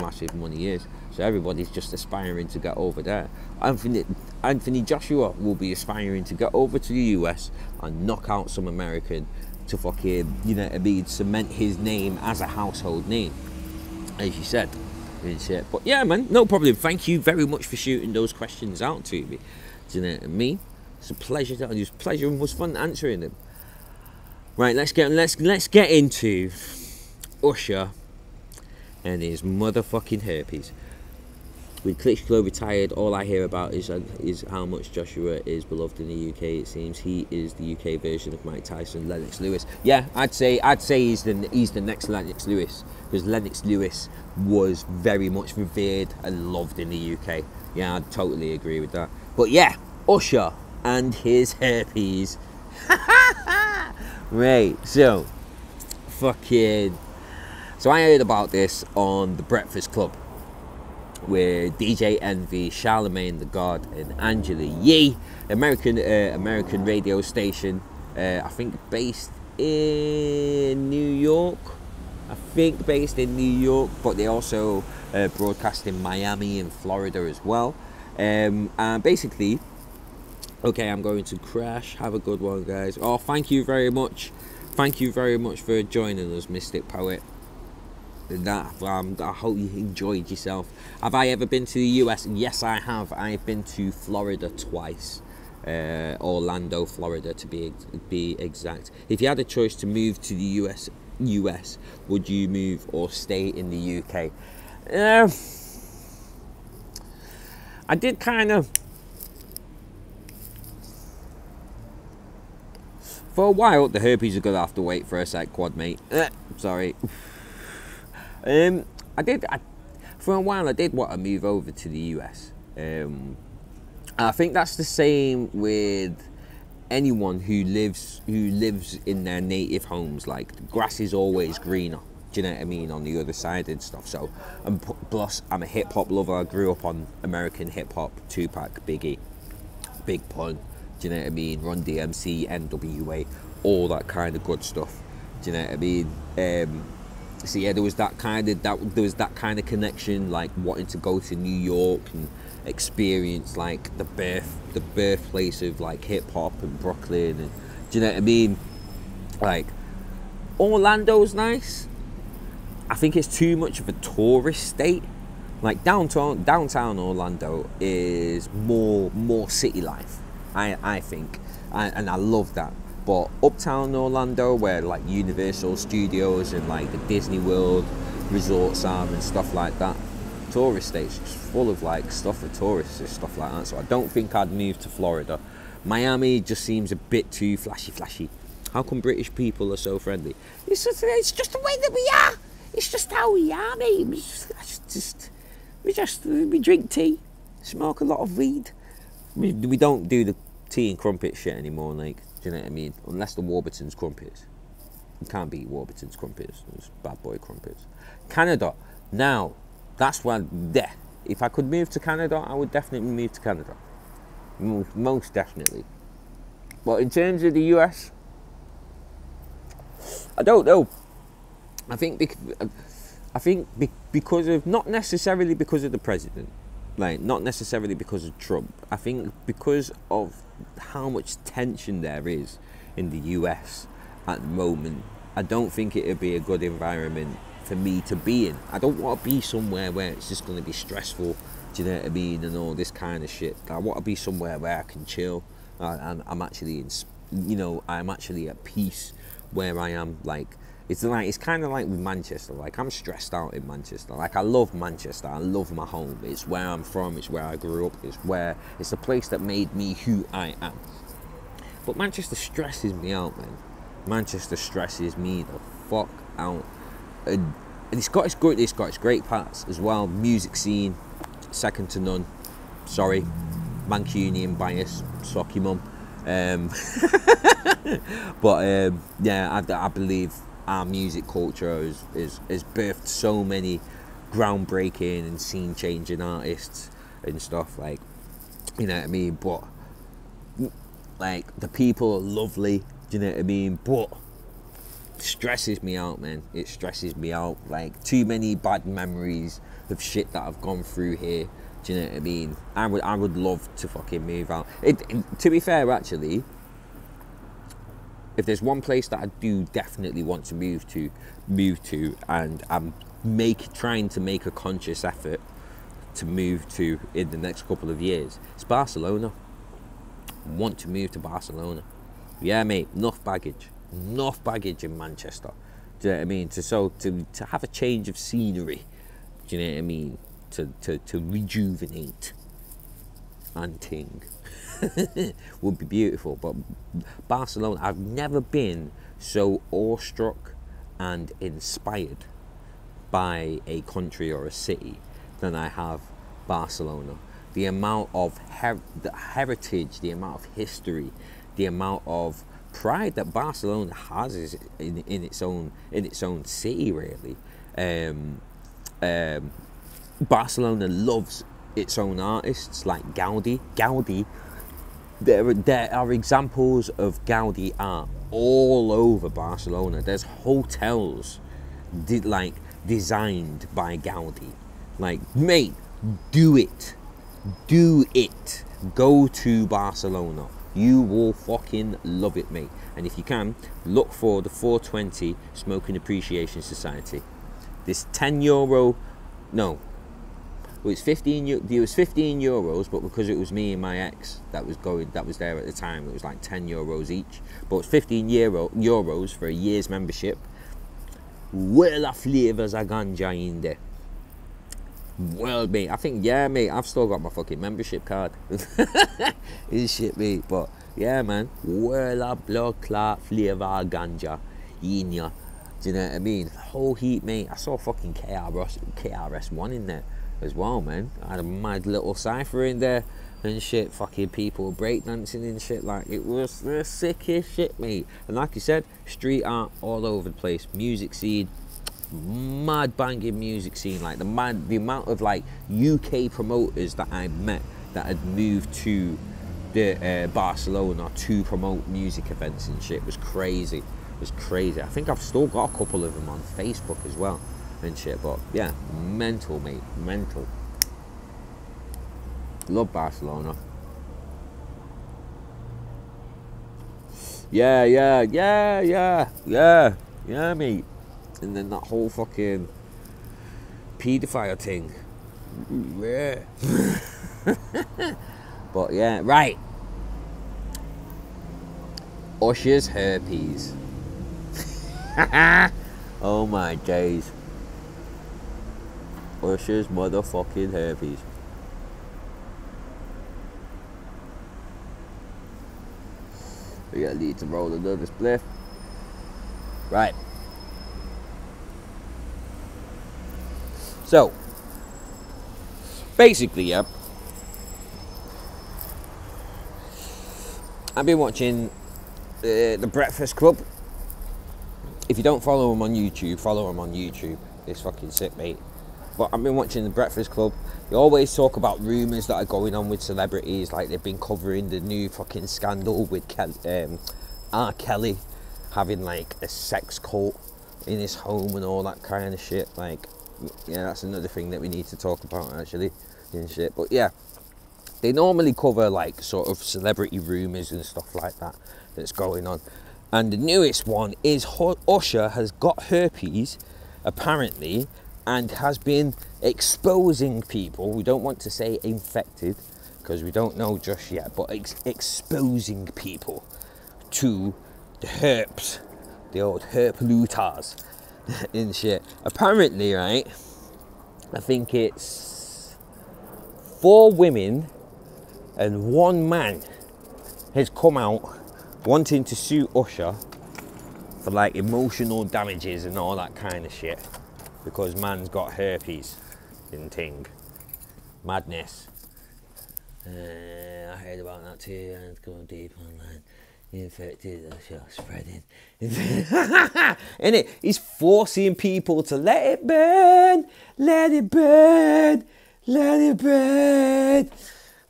massive money is. So everybody's just aspiring to get over there. Anthony Joshua will be aspiring to get over to the US and knock out some American to fucking, you know what I mean, cement his name as a household name, as you said. But yeah, man, no problem. Thank you very much for shooting those questions out to me. Do you know what I mean? It's a pleasure. It was pleasure and was fun answering them. Right, let's get into Usher and his motherfucking herpes. With Klitschko retired, all I hear about is how much Joshua is beloved in the UK. It seems he is the UK version of Mike Tyson, Lennox Lewis. Yeah, I'd say he's the next Lennox Lewis, because Lennox Lewis was very much revered and loved in the UK. Yeah, I'd totally agree with that. But yeah, Usher and his herpes. Right, so I heard about this on The Breakfast Club, where DJ Envy, Charlemagne the God, and Angela Yee, American radio station, I think based in New York. But they also broadcast in Miami and Florida as well. And basically, okay, I'm going to crash. Have a good one, guys. Oh, thank you very much. Thank you very much for joining us, Mystic Poet. I hope you enjoyed yourself. Have I ever been to the US? Yes, I have. I've been to Florida twice. Orlando, Florida, to be exact. If you had a choice to move to the US, would you move or stay in the UK? I did kind of. For a while, the herpes are gonna have to wait for a sec, quad mate. Sorry. For a while I did want to move over to the US. I think that's the same with anyone who lives in their native homes. Like, the grass is always greener. Do you know what I mean? On the other side and stuff. So, and plus, I'm a hip hop lover. I grew up on American hip hop, Tupac, Biggie, Big Pun. Do you know what I mean? Run DMC, NWA, all that kind of good stuff. Do you know what I mean? So yeah, there was that kind of connection, like wanting to go to New York and experience like the birthplace of like hip hop and Brooklyn, and do you know what I mean? Like Orlando's nice. I think it's too much of a tourist state. Like downtown Orlando is more city life, I think, and I love that. But uptown Orlando, where like Universal Studios and like the Disney World resorts are and stuff like that, tourist states just full of like stuff for tourists and stuff like that. So I don't think I'd move to Florida. Miami just seems a bit too flashy. How come British people are so friendly? It's just the way that we are. It's just how we are, mate. We drink tea, smoke a lot of weed. We don't do the tea and crumpet shit anymore, like, do you know what I mean? Unless the Warburton's crumpets. You can't beat Warburton's crumpets. Those bad boy crumpets. Canada. Now, that's one there. If I could move to Canada, I would definitely move to Canada. Most definitely. But in terms of the US, I don't know. I think because of, not necessarily because of the president, like not necessarily because of Trump. I think because of how much tension there is in the US at the moment, I don't think it would be a good environment for me to be in. I don't want to be somewhere where it's just going to be stressful, do you know what I mean, and all this kind of shit. I want to be somewhere where I can chill, and I'm actually I'm actually at peace where I am. Like, it's kind of like with Manchester. Like, I'm stressed out in Manchester. Like, I love Manchester. I love my home. It's where I'm from. It's where I grew up. It's the place that made me who I am. But Manchester stresses me out, man. Manchester stresses me the fuck out. And it's got its great parts as well. Music scene, second to none. Sorry, Mancunian bias. Suck your mum. But yeah, I believe our music culture is birthed so many groundbreaking and scene changing artists and stuff, like, you know what I mean. But like, the people are lovely, do you know what I mean, but it stresses me out, man. It stresses me out. Like, too many bad memories of shit that I've gone through here, do you know what I mean. I would love to fucking move out. To be fair, actually, if there's one place that I do definitely want to move to, and I'm trying to make a conscious effort to move to in the next couple of years, it's Barcelona. I want to move to Barcelona. Yeah, mate, enough baggage in Manchester. Do you know what I mean? To have a change of scenery. Do you know what I mean? To rejuvenate and ting. Would be beautiful. But Barcelona, I've never been so awestruck and inspired by a country or a city than I have Barcelona. The amount of heritage, the amount of history, the amount of pride that Barcelona has is in its own city, really. Barcelona loves its own artists, like Gaudi. There are examples of Gaudi art all over Barcelona. There's hotels designed by Gaudi. Like, mate, do it. Go to Barcelona. You will fucking love it, mate. And if you can, look for the 420 Smoking Appreciation Society. This €10, no, it was 15. It was €15, but because it was me and my ex that was there at the time, it was like €10 each. But it's €15 for a year's membership. Well, flavors of ganja in there. Well, mate, I think, yeah, mate, I've still got my fucking membership card. It's shit, mate, but yeah, man. Well, Bloc2Bloc flavor ganja in ya. Do you know what I mean? Whole heat, mate. I saw fucking KRS-One in there as well, man. I had a mad little cypher in there and shit. Fucking people breakdancing and shit. Like, it was the sickest shit, mate. And like you said, street art all over the place. Music scene, mad banging music scene. Like the amount of like UK promoters that I met that had moved to the Barcelona to promote music events and shit was crazy. It was crazy. I think I've still got a couple of them on Facebook as well and shit. But yeah, mental, mate, mental. Love Barcelona. Yeah, mate. And then that whole fucking paedophile thing. Yeah. But yeah, right. Usher's herpes. Oh my days. Usher's motherfucking herpes. We gotta need to roll another spliff. Right. So, basically, yeah, I've been watching The Breakfast Club. If you don't follow him on YouTube, follow him on YouTube. It's fucking sick, mate. But I've been watching The Breakfast Club. They always talk about rumours that are going on with celebrities, like they've been covering the new fucking scandal with R. Kelly having like a sex cult in his home and all that kind of shit. Like, yeah, that's another thing that we need to talk about actually and shit. But yeah, they normally cover like sort of celebrity rumours and stuff like that that's going on. And the newest one is Usher has got herpes, apparently, and has been exposing people. We don't want to say infected, because we don't know just yet, but exposing people to the herpes, the old herpes and shit. Apparently, right, I think it's 4 women and 1 man has come out wanting to sue Usher for like emotional damages and all that kind of shit because man's got herpes and ting. Madness. I heard about that too, and it's going deep online. Infected, spreading. Innit? He's forcing people to let it burn, let it burn, let it burn.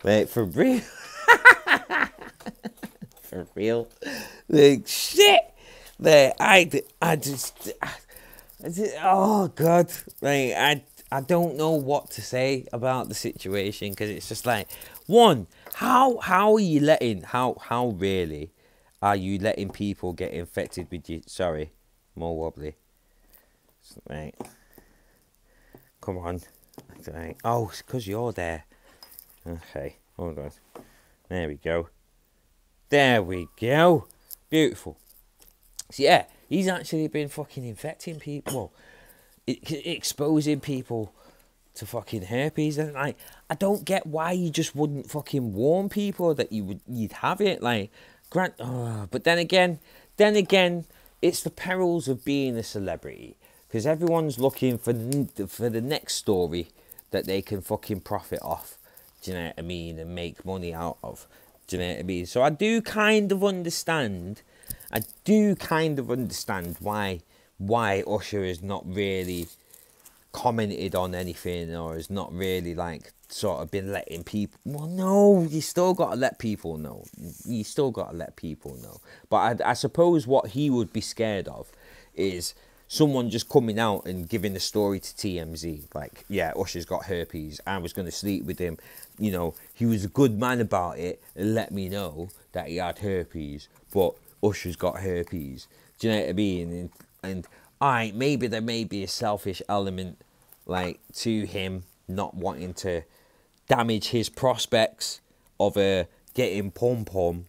Wait, for real? For real? Like, shit! Like, I just, oh God. Like, I don't know what to say about the situation, because it's just like, one, how are you letting, how really are you letting people get infected with you? Sorry, more wobbly. Right. Come on. Right. Oh, it's because you're there. Okay, hold on. There we go. There we go. Beautiful. So yeah, he's actually been fucking infecting people. Exposing people to fucking herpes, and like, I don't get why you just wouldn't fucking warn people that you'd have it. Like, but then again, it's the perils of being a celebrity, because everyone's looking for the next story that they can fucking profit off. Do you know what I mean? And make money out of. Do you know what I mean? So I do kind of understand why Usher is not really commented on anything, or has not really like sort of been letting people. Well, no, you still got to let people know. You still got to let people know. But I suppose what he would be scared of is someone just coming out and giving the story to TMZ. Like, yeah, Usher's got herpes. I was going to sleep with him. You know, he was a good man about it and let me know that he had herpes. But Usher's got herpes. Do you know what I mean? And alright, maybe there may be a selfish element like to him not wanting to damage his prospects of getting pom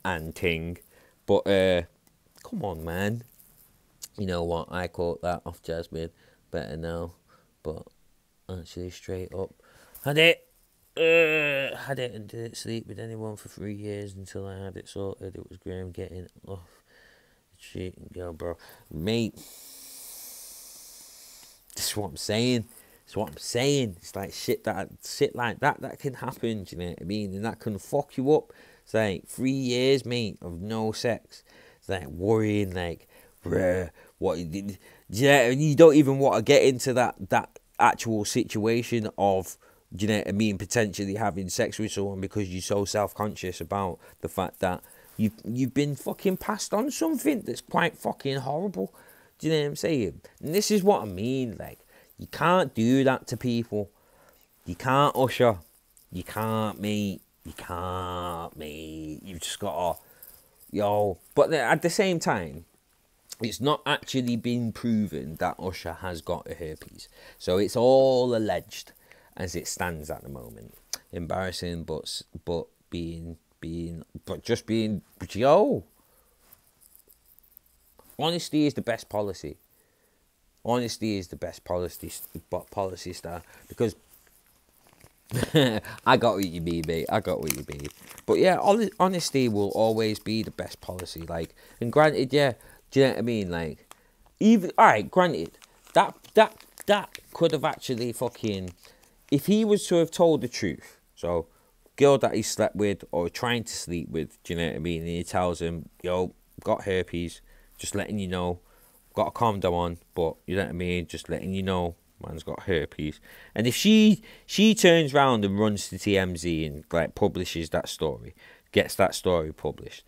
and ting. But come on, man. You know what? I caught that off Jasmine better now. But actually, straight up, had it and didn't sleep with anyone for 3 years until I had it sorted. It was Graham getting off the street and go, bro, mate. That's what I'm saying. It's like shit like that can happen. Do you know what I mean? And that can fuck you up. It's like 3 years, mate, of no sex. It's like worrying, like, bruh, what Yeah, and you don't even want to get into that actual situation of, do you know what I mean, potentially having sex with someone because you're so self-conscious about the fact that you've been fucking passed on something that's quite fucking horrible. Do you know what I'm saying? And this is what I mean, like, you can't do that to people. You can't, Usher. You can't, mate. You can't, mate. You've just got to, yo. But at the same time, it's not actually been proven that Usher has got a herpes. So it's all alleged as it stands at the moment. Embarrassing, but just being, yo. Honesty is the best policy. Honesty is the best policy star, because I got what you mean, mate. I got what you mean. But yeah, honesty will always be the best policy. Like, and granted, yeah, do you know what I mean? Like, even, all right, granted, that could have actually fucking, if he was to have told the truth, so girl that he slept with or trying to sleep with, do you know what I mean? And he tells him, yo, got herpes, just letting you know, got a condom on, but you know what I mean, just letting you know, man's got herpes. And if she turns round and runs to TMZ and like publishes that story, gets that story published,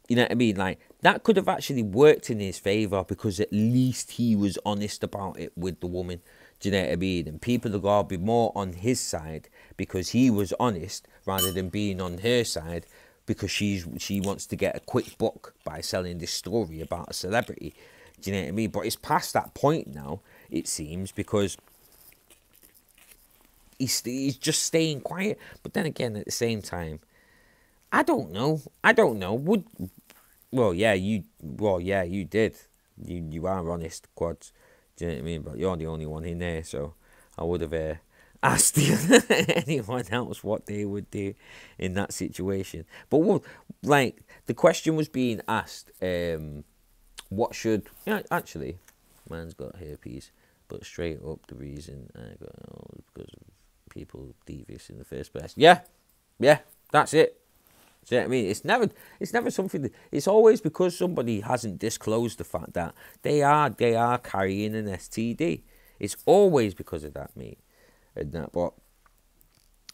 you know what I mean, like, that could have actually worked in his favour, because at least he was honest about it with the woman. Do you know what I mean? And people are going to be more on his side because he was honest, rather than being on her side because she wants to get a quick buck by selling this story about a celebrity. Do you know what I mean? But it's past that point now, it seems, because he's just staying quiet. But then again, at the same time, I don't know. Well, yeah, you did. You are honest, Quads. Do you know what I mean? But you're the only one in there, so I would have asked anyone else what they would do in that situation. But what, like, the question was being asked, what should, yeah, actually, man's got herpes, but straight up the reason I got it all is because of people devious in the first place. Yeah, that's it. Do you know what I mean? It's never something that, it's always because somebody hasn't disclosed the fact that they are carrying an STD. It's always because of that, mate. And that, but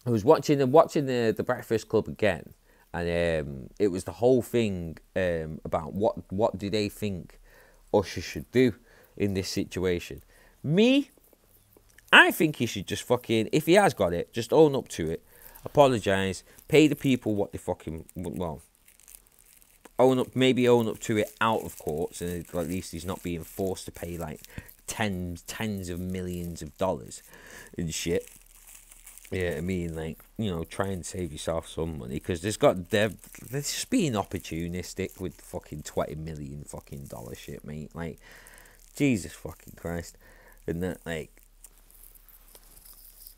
I was watching the Breakfast Club again, and it was the whole thing about what do they think Usher should do in this situation. Me, I think he should just fucking, if he has got it, just own up to it, apologise, pay the people what they fucking, well, own up to it out of courts, and at least he's not being forced to pay like tens of millions of dollars and shit. Yeah, I mean, like, you know, try and save yourself some money, because they're just being opportunistic with fucking $20 million fucking dollar shit, mate. Like, Jesus fucking Christ. And that, like,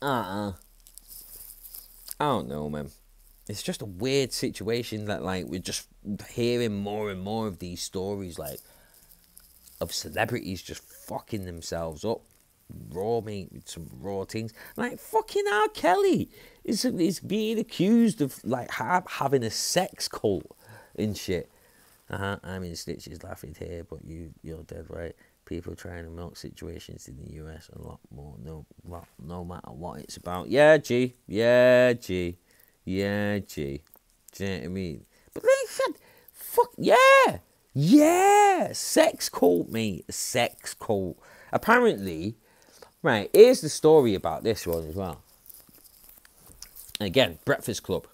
I don't know, man. It's just a weird situation that, like, we're just hearing more and more of these stories, like, of celebrities just fucking themselves up raw, mate, with some raw things. Like, fucking R. Kelly is being accused of, like, having a sex cult and shit. I'm in stitches laughing here, but you're dead right. People trying to milk situations in the US a lot more, no matter what it's about. Yeah, G. Do you know what I mean? But they said, fuck, yeah, sex cult, mate, a sex cult. Apparently, right, here's the story about this one as well. Again, Breakfast Club.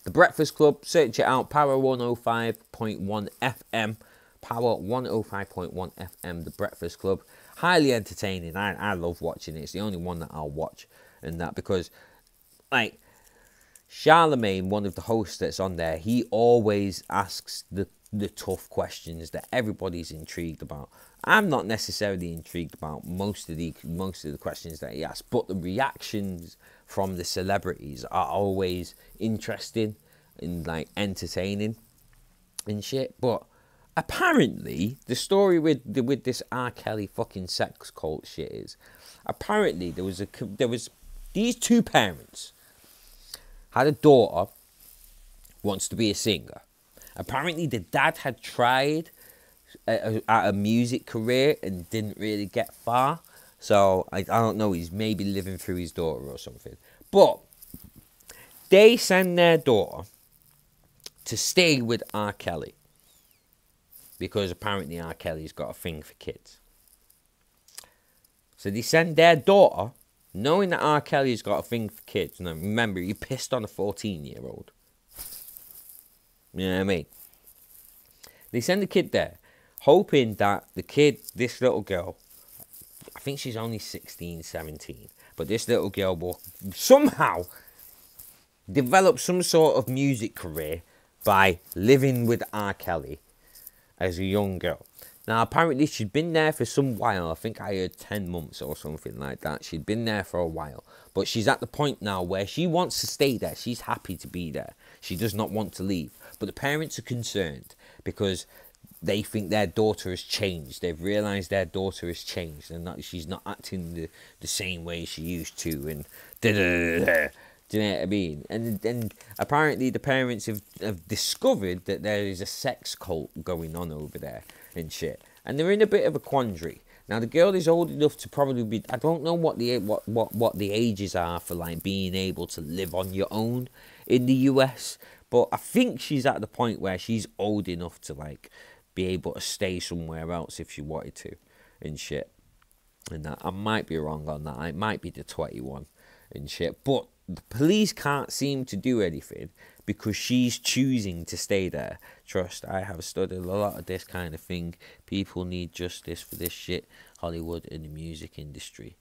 The Breakfast Club, search it out, Power 105.1 FM. Power 105.1 FM, The Breakfast Club. Highly entertaining. I love watching it. It's the only one that I'll watch, and that because, like, Charlemagne, one of the hosts that's on there, he always asks the tough questions that everybody's intrigued about. I'm not necessarily intrigued about most of the questions that he asks, but the reactions from the celebrities are always interesting and, like, entertaining and shit. But apparently, the story with this R. Kelly fucking sex cult shit is, apparently there was these two parents had a daughter wants to be a singer. Apparently, the dad had tried at a music career and didn't really get far. So I don't know, he's maybe living through his daughter or something. But they send their daughter to stay with R. Kelly because apparently R. Kelly's got a thing for kids. So they send their daughter, knowing that R. Kelly's got a thing for kids. Now remember, he pissed on a 14-year-old. You know what I mean? They send the kid there, hoping that the kid, this little girl, I think she's only 16, 17, but this little girl will somehow develop some sort of music career by living with R. Kelly as a young girl. Now, apparently, she'd been there for some while. I think I heard 10 months or something like that. She'd been there for a while. But she's at the point now where she wants to stay there. She's happy to be there. She does not want to leave. But the parents are concerned because they think their daughter has changed. They've realised their daughter has changed and that she's not acting the same way she used to. And da-da-da-da. Do you know what I mean? And apparently the parents have discovered that there is a sex cult going on over there and shit. And they're in a bit of a quandary. Now the girl is old enough to probably be, I don't know what the ages are for like being able to live on your own in the US, but I think she's at the point where she's old enough to like be able to stay somewhere else if she wanted to and shit. And that, I might be wrong on that. It might be the 21 and shit, but the police can't seem to do anything because she's choosing to stay there. Trust, I have studied a lot of this kind of thing. People need justice for this shit. Hollywood and the music industry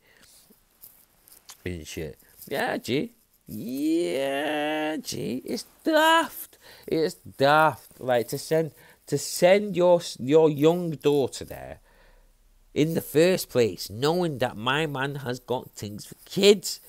and shit. Yeah, G. Yeah, G. It's daft. It's daft. Like to send your young daughter there in the first place, knowing that my man has got things for kids.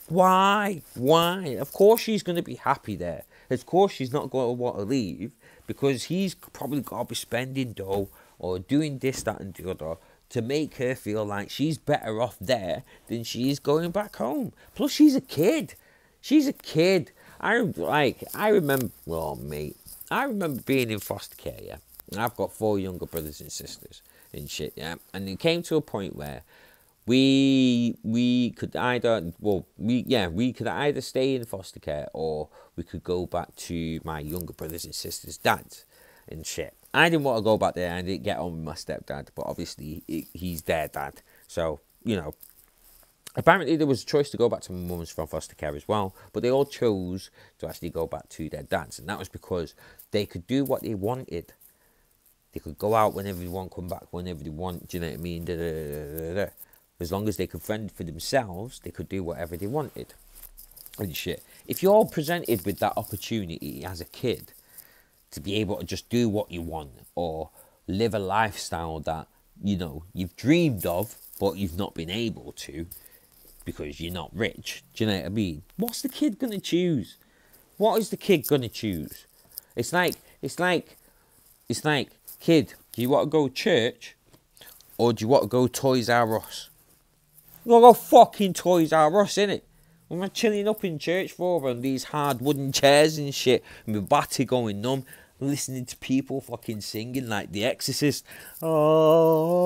Why? Of course she's going to be happy there. Of course she's not going to want to leave because he's probably got to be spending dough or doing this, that and the other to make her feel like she's better off there than she is going back home. Plus she's a kid. She's a kid. I remember being in foster care, yeah. I've got 4 younger brothers and sisters and shit, yeah. And it came to a point where we could either stay in foster care or we could go back to my younger brothers and sisters' dads and shit. I didn't want to go back there. I didn't get on with my stepdad, but obviously he's their dad. So, you know, apparently there was a choice to go back to my mum's from foster care as well, but they all chose to actually go back to their dads, and that was because they could do what they wanted. They could go out whenever they want, come back whenever they want, do you know what I mean? As long as they could fend for themselves, they could do whatever they wanted and shit. If you're presented with that opportunity as a kid to be able to just do what you want or live a lifestyle that, you know, you've dreamed of, but you've not been able to because you're not rich, do you know what I mean? What's the kid going to choose? What is the kid going to choose? It's like, kid, do you want to go to church or do you want to go Toys R Us? You want to go fucking Toys R Us, innit? What am I chilling up in church for on these hard wooden chairs and shit, and my body going numb, listening to people fucking singing like The Exorcist. Oh,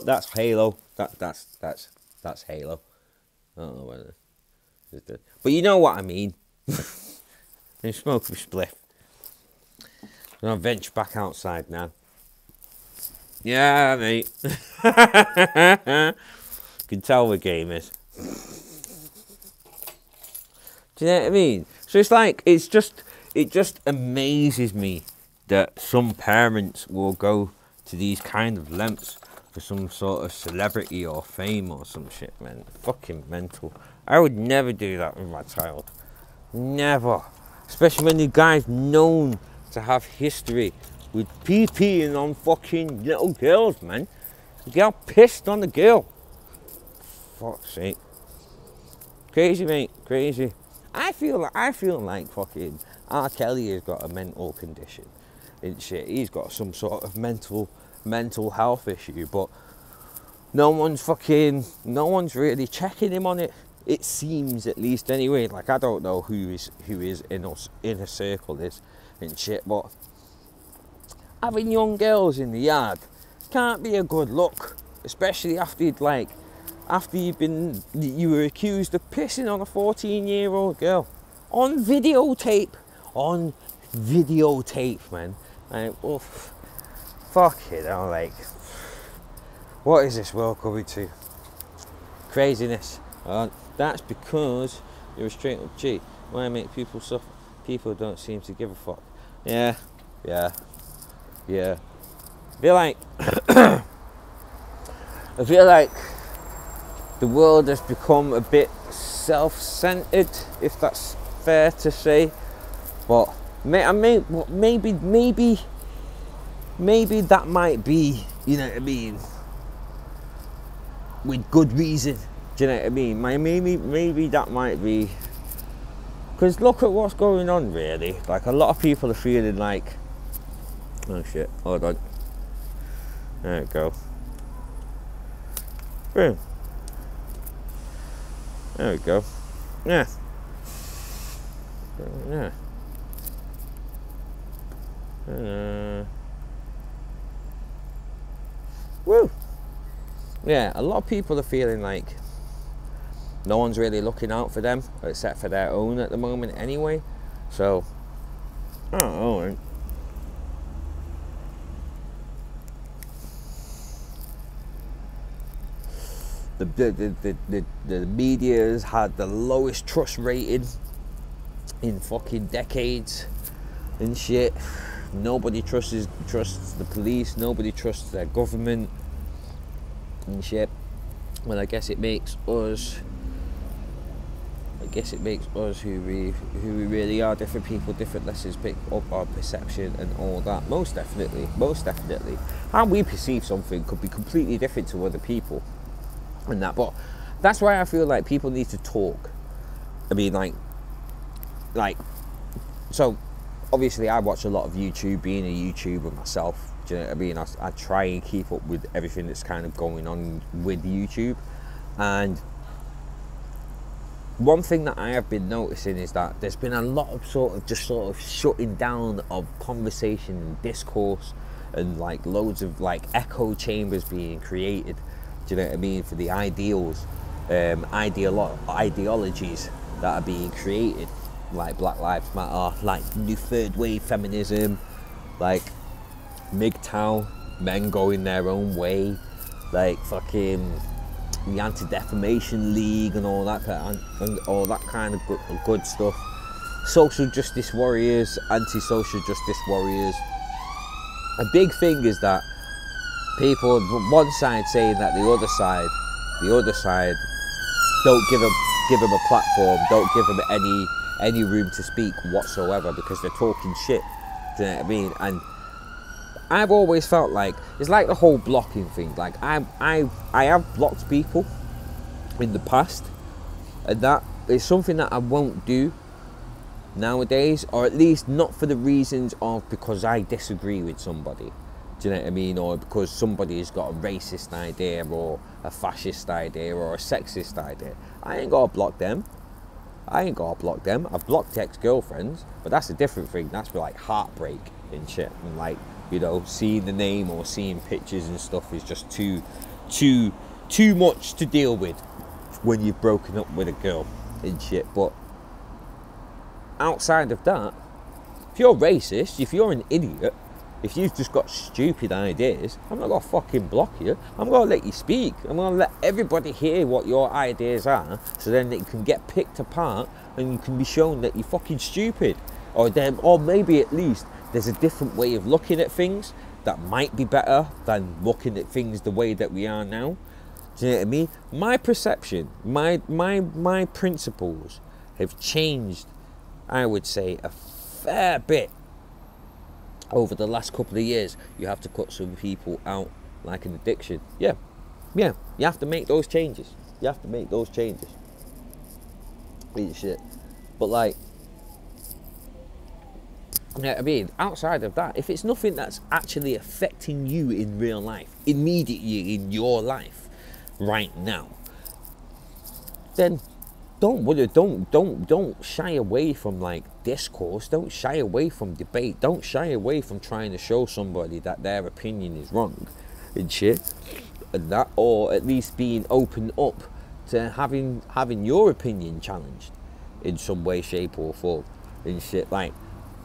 that's Halo. That's Halo. I don't know whether, but you know what I mean. I'm smoking a spliff. I'm gonna venture back outside now. Yeah, mate. Can tell we're gamers. Do you know what I mean? So it's like, it just amazes me that some parents will go to these kind of lengths for some sort of celebrity or fame or some shit, man. Fucking mental. I would never do that with my child. Never. Especially when the guy's known to have history with PPing on fucking little girls, man. The girl pissed on the girl. Fuck's sake. Crazy, mate. Crazy. I feel like fucking R. Kelly has got a mental condition and shit. He's got some sort of mental health issue, but no one's really checking him on it. It seems, at least, anyway. Like, I don't know who is in a circle is and shit, but having young girls in the yard can't be a good look, especially after you were accused of pissing on a 14-year-old girl on videotape, man. Like, oh, fuck it, I'm like, what is this world coming to? Craziness. That's because you're a straight up G. Why make people suffer? People don't seem to give a fuck. Yeah. I feel like the world has become a bit self-centered, if that's fair to say. But maybe that might be, you know what I mean, with good reason. Do you know what I mean? Maybe that might be, because look at what's going on, really. Like, a lot of people are feeling like, oh shit, hold on. There we go. Boom. There we go. Yeah. Woo. Yeah, a lot of people are feeling like no one's really looking out for them, except for their own at the moment anyway. So, I don't know, man. The media's had the lowest trust rating in fucking decades and shit. Nobody trusts the police, nobody trusts their government and shit. Well, I guess it makes us who we really are. Different people, different lessons, pick up our perception and all that. Most definitely. How we perceive something could be completely different to other people and that. But that's why I feel like people need to talk. I mean, like, so obviously I watch a lot of YouTube, being a YouTuber myself. Do you know what I mean? I try and keep up with everything that's kind of going on with YouTube. And one thing that I have been noticing is that there's been a lot of sort of shutting down of conversation and discourse, and like loads of like echo chambers being created. Do you know what I mean? For the ideals, ideologies that are being created, like Black Lives Matter, like new third wave feminism, like MGTOW, men going their own way, like fucking the Anti-Defamation League and all that kind of good stuff. Social justice warriors, anti-social justice warriors. A big thing is that people, one side saying that the other side don't give them a platform, don't give them any room to speak whatsoever, because they're talking shit. Do you know what I mean? And I've always felt like it's like the whole blocking thing. Like I have blocked people in the past, and that is something that I won't do nowadays, or at least not for the reasons of because I disagree with somebody. Do you know what I mean? Or because somebody's got a racist idea or a fascist idea or a sexist idea. I ain't gotta block them. I've blocked ex-girlfriends, but that's a different thing. That's for like heartbreak and shit, and like, you know, seeing the name or seeing pictures and stuff is just too much to deal with when you've broken up with a girl and shit. But outside of that, if you're racist, if you're an idiot, if you've just got stupid ideas, I'm not gonna fucking block you. I'm gonna let you speak. I'm gonna let everybody hear what your ideas are, so then it can get picked apart and you can be shown that you're fucking stupid, or maybe at least there's a different way of looking at things that might be better than looking at things the way that we are now. Do you know what I mean? My perception, my principles have changed, I would say, a fair bit over the last couple of years. You have to cut some people out like an addiction. Yeah. You have to make those changes. Shit. But like, yeah, I mean, outside of that, if it's nothing that's actually affecting you in real life, immediately in your life, right now, then don't shy away from like discourse. Don't shy away from debate. Don't shy away from trying to show somebody that their opinion is wrong and shit, and that, or at least being open up to having your opinion challenged in some way, shape, or form and shit. Like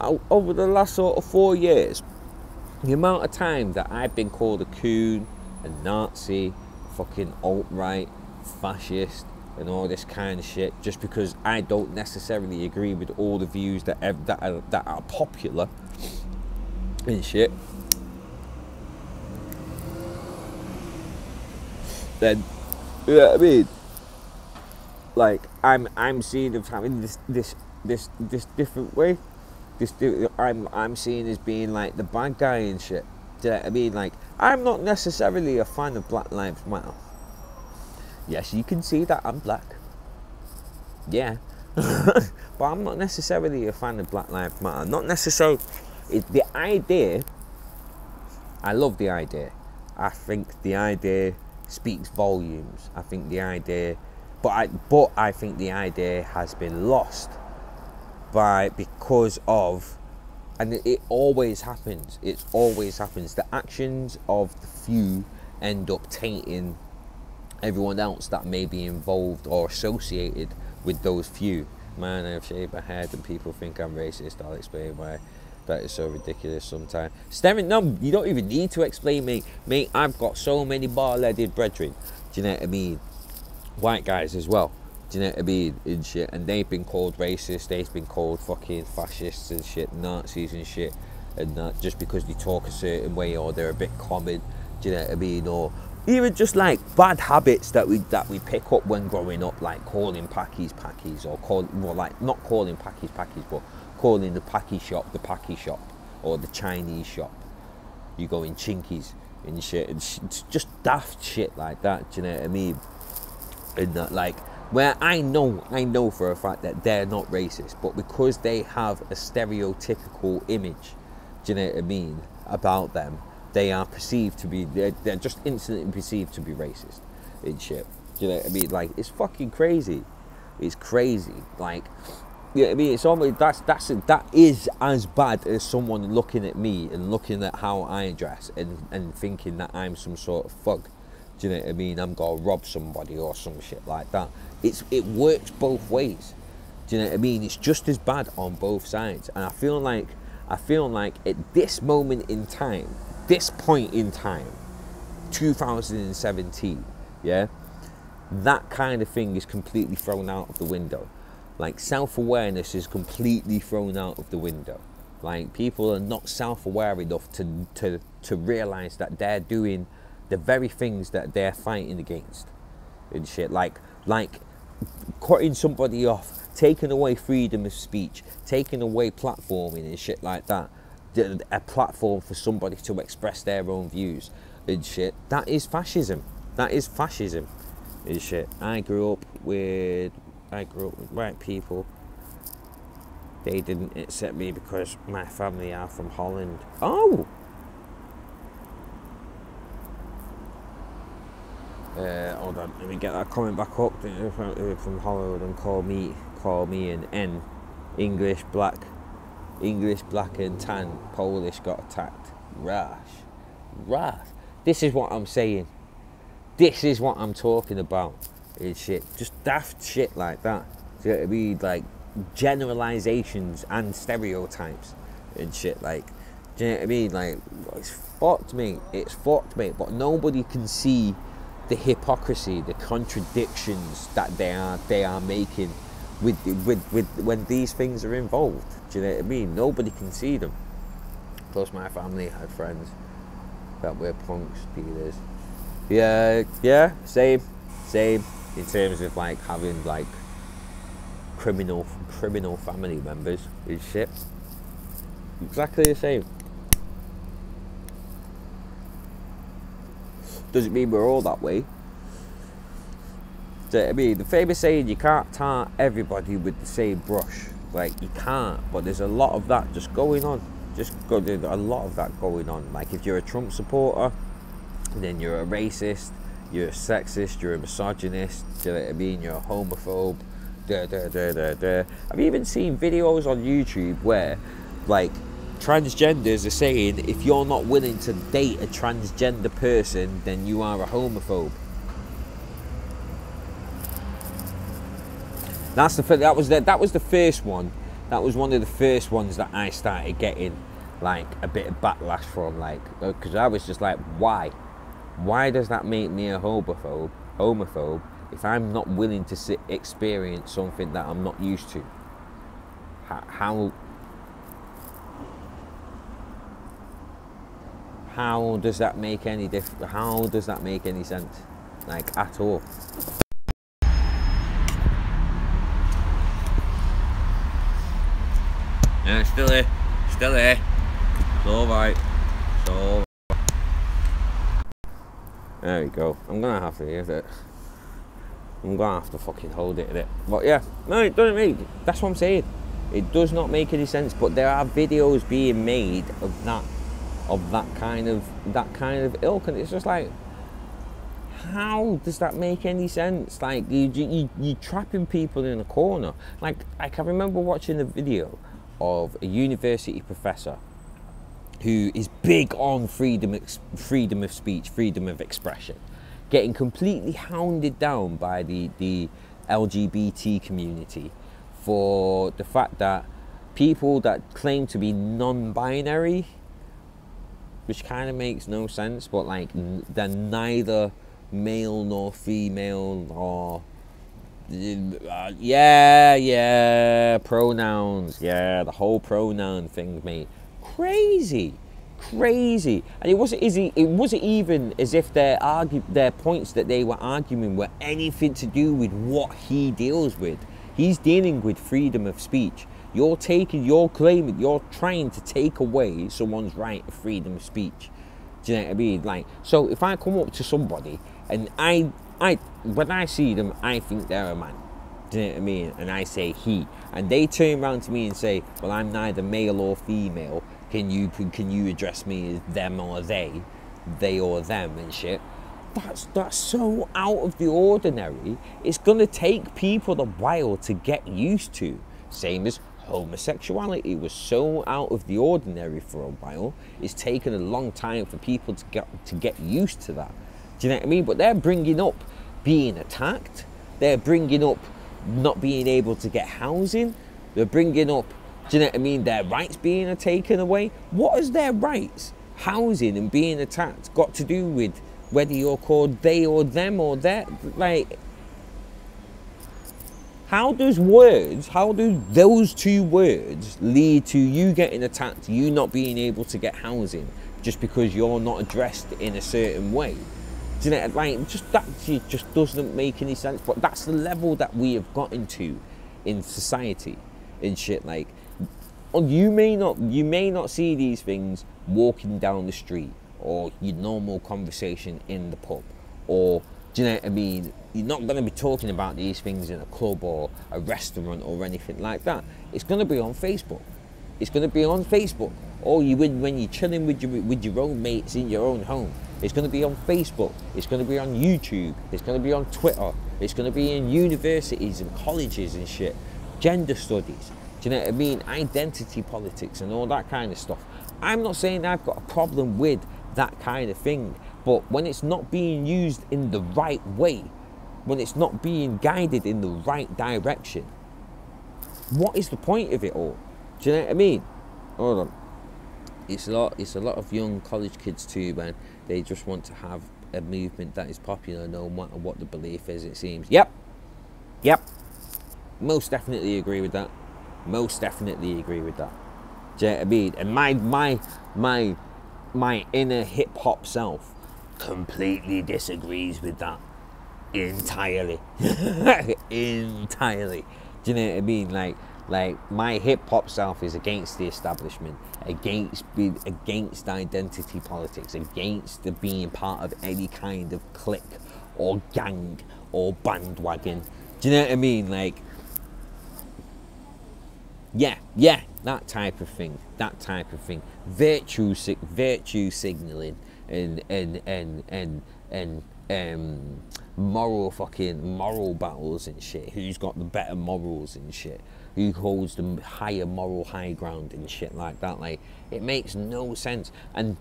over the last sort of 4 years, the amount of time that I've been called a coon, a Nazi, fucking alt-right, fascist, and all this kind of shit, just because I don't necessarily agree with all the views that are popular and shit, then, you know what I mean? Like I'm seen as having this different way. I'm seen as being like the bad guy and shit. Do you know what I mean? Like, I'm not necessarily a fan of Black Lives Matter. Yes, you can see that I'm black. Yeah. But I'm not necessarily a fan of Black Lives Matter. Not necessarily. The idea, I love the idea. I think the idea speaks volumes. I think the idea, but I think the idea has been lost because of, and it always happens. It always happens. The actions of the few end up tainting everyone else that may be involved or associated with those few. Man, I've shaved my head and people think I'm racist. I'll explain why. That is so ridiculous sometimes. Staring, no, you don't even need to explain me. Mate, I've got so many bar-legged brethren. Do you know what I mean? White guys as well. Do you know what I mean? And shit. And they've been called racist. They've been called fucking fascists and shit. Nazis and shit. And that just because they talk a certain way or they're a bit common. Do you know what I mean? Or even just like bad habits that we pick up when growing up, like calling packies, or like not calling packies, but calling the packy shop or the Chinese shop. You go in Chinkies and shit, and just daft shit like that. Do you know what I mean? And that, like, where I know for a fact that they're not racist, but because they have a stereotypical image, do you know what I mean, about them, they are perceived to be, they're just instantly perceived to be racist and shit. Do you know what I mean? Like, it's fucking crazy. It's crazy. Like, you know what I mean? It's almost, that is as bad as someone looking at me and looking at how I dress and thinking that I'm some sort of thug. Do you know what I mean? I'm gonna rob somebody or some shit like that. It works both ways. Do you know what I mean? It's just as bad on both sides. And I feel like at this moment in time, this point in time, 2017, yeah, that kind of thing is completely thrown out of the window. Like, self-awareness is completely thrown out of the window. Like, people are not self-aware enough to realize that they're doing the very things that they're fighting against and shit. Like cutting somebody off, taking away freedom of speech, taking away platforming and shit like that. A platform for somebody to express their own views and shit. That is fascism. That is fascism and shit. I grew up with white people. They didn't accept me because my family are from Holland. Oh! Hold on, let me get that comment back up. From Holland and call me an N. English, black and tan. Polish got attacked. Rash. This is what I'm saying. This is what I'm talking about. It's shit. Just daft shit like that. Do you know what I mean? Like, generalizations and stereotypes and shit. Like, do you know what I mean? Like, it's fucked, mate. It's fucked, mate. But nobody can see the hypocrisy, the contradictions that they are making with when these things are involved. Do you know what I mean? Nobody can see them. Plus, my family had friends that were punks, peelers. Yeah, same. In terms of like having like criminal family members and shit. Exactly the same. Doesn't mean we're all that way. Do you know what I mean? The famous saying, you can't tar everybody with the same brush. Like, you can't, but there's a lot of that just going on. There's a lot of that going on. Like, if you're a Trump supporter, then you're a racist, you're a sexist, you're a misogynist, do you know what I mean? You're a homophobe, I've even seen videos on YouTube where, like, transgenders are saying if you're not willing to date a transgender person, then you are a homophobe. That's the that was the first one. That was one of the first ones that I started getting like a bit of backlash from, like, because I was just like, why does that make me a homophobe if I'm not willing to experience something that I'm not used to? How does that make any how does that make any sense, like, at all? Yeah, still here. It's alright. There we go. I'm gonna have to use it. I'm gonna have to fucking hold it in it. But yeah, no, it doesn't make. That's what I'm saying. It does not make any sense. But there are videos being made of that kind of ilk, and it's just like, how does that make any sense? Like, you trapping people in a corner. Like I can remember watching a video of a university professor who is big on freedom of speech, freedom of expression, getting completely hounded down by the LGBT community for the fact that people that claim to be non-binary, which kind of makes no sense, but like they're neither male nor female or pronouns, the whole pronoun thing, mate. Crazy, and it wasn't even as if their points that they were arguing were anything to do with what he deals with. He's dealing with freedom of speech. You're claiming, you're trying to take away someone's right of freedom of speech. Do you know what I mean? Like, so if I come up to somebody and when I see them, I think they're a man. Do you know what I mean? And I say he, and they turn around to me and say, well, I'm neither male or female. Can you address me as them or they or them and shit? That's so out of the ordinary. It's gonna take people a while to get used to. Same as homosexuality was so out of the ordinary for a while. It's taken a long time for people to get used to that. Do you know what I mean? But they're bringing up being attacked. They're bringing up not being able to get housing. They're bringing up, do you know what I mean, their rights being taken away. What has their rights, housing and being attacked got to do with whether you're called they or them or that? Like, how do those two words lead to you getting attacked, you not being able to get housing just because you're not addressed in a certain way? Do you know, like, that just doesn't make any sense. But that's the level that we have gotten to in society and shit. Like, you may not see these things walking down the street or your normal conversation in the pub, or, do you know what I mean? You're not going to be talking about these things in a club or a restaurant or anything like that. It's going to be on Facebook. It's going to be on Facebook. Or when you're chilling with your own mates in your own home. It's going to be on Facebook. It's going to be on YouTube. It's going to be on Twitter. It's going to be in universities and colleges and shit. Gender studies. Do you know what I mean? Identity politics and all that kind of stuff. I'm not saying I've got a problem with that kind of thing, but when it's not being used in the right way, when it's not being guided in the right direction, what is the point of it all? Do you know what I mean? Hold on. It's a lot of young college kids too, man. They just want to have a movement that is popular no matter what the belief is, it seems. Yep. Most definitely agree with that. Do you know what I mean? And my inner hip hop self completely disagrees with that entirely. Entirely. Do you know what I mean? Like my hip hop self is against the establishment, against identity politics, against the being part of any kind of clique or gang or bandwagon. Do you know what I mean? Like, yeah, that type of thing. Virtue signaling and moral battles and shit. Who's got the better morals and shit? Who holds the higher moral high ground and shit like that? Like, it makes no sense. And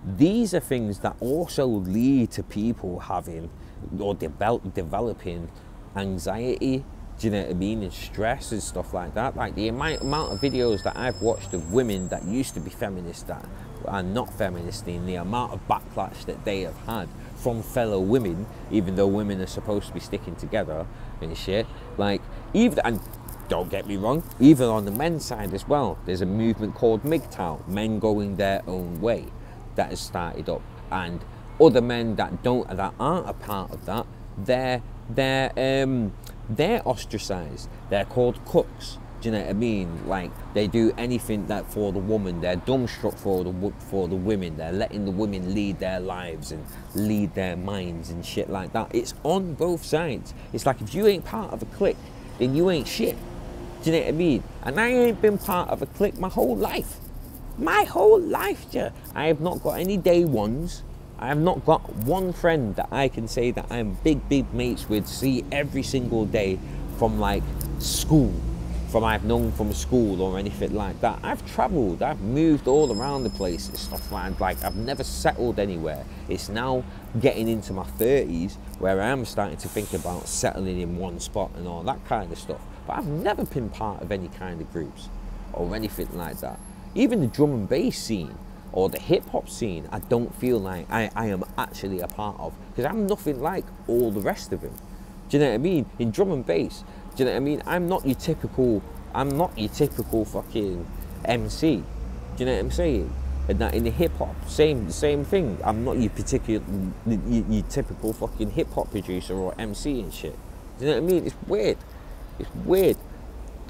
these are things that also lead to people having or developing anxiety. Do you know what I mean? And stress and stuff like that. Like the amount of videos that I've watched of women that used to be feminist that are not feminist, and the amount of backlash that they have had from fellow women, even though women are supposed to be sticking together and shit. Like, even, and don't get me wrong, even on the men's side as well, there's a movement called MGTOW, men going their own way, that has started up, and other men that aren't a part of that, they're ostracized. They're called cooks. Do you know what I mean? Like, they do anything that for the woman. They're dumbstruck for the women. They're letting the women lead their lives and lead their minds and shit like that. It's on both sides. It's like, if you ain't part of a clique, then you ain't shit. Do you know what I mean? And I ain't been part of a clique my whole life. My whole life, yeah. I have not got any day ones. I have not got one friend that I can say that I'm big mates with, see every single day from like school, from I've known from school or anything like that. I've travelled, I've moved all around the place and stuff like I've never settled anywhere. It's now getting into my 30s where I am starting to think about settling in one spot and all that kind of stuff. But I've never been part of any kind of groups or anything like that. Even the drum and bass scene or the hip-hop scene, I don't feel like I am actually a part of, because I'm nothing like all the rest of them. Do you know what I mean? In drum and bass, do you know what I mean? I'm not your typical fucking MC. Do you know what I'm saying? And that in the hip-hop, same thing. I'm not your typical fucking hip-hop producer or MC and shit. Do you know what I mean? It's weird. It's weird.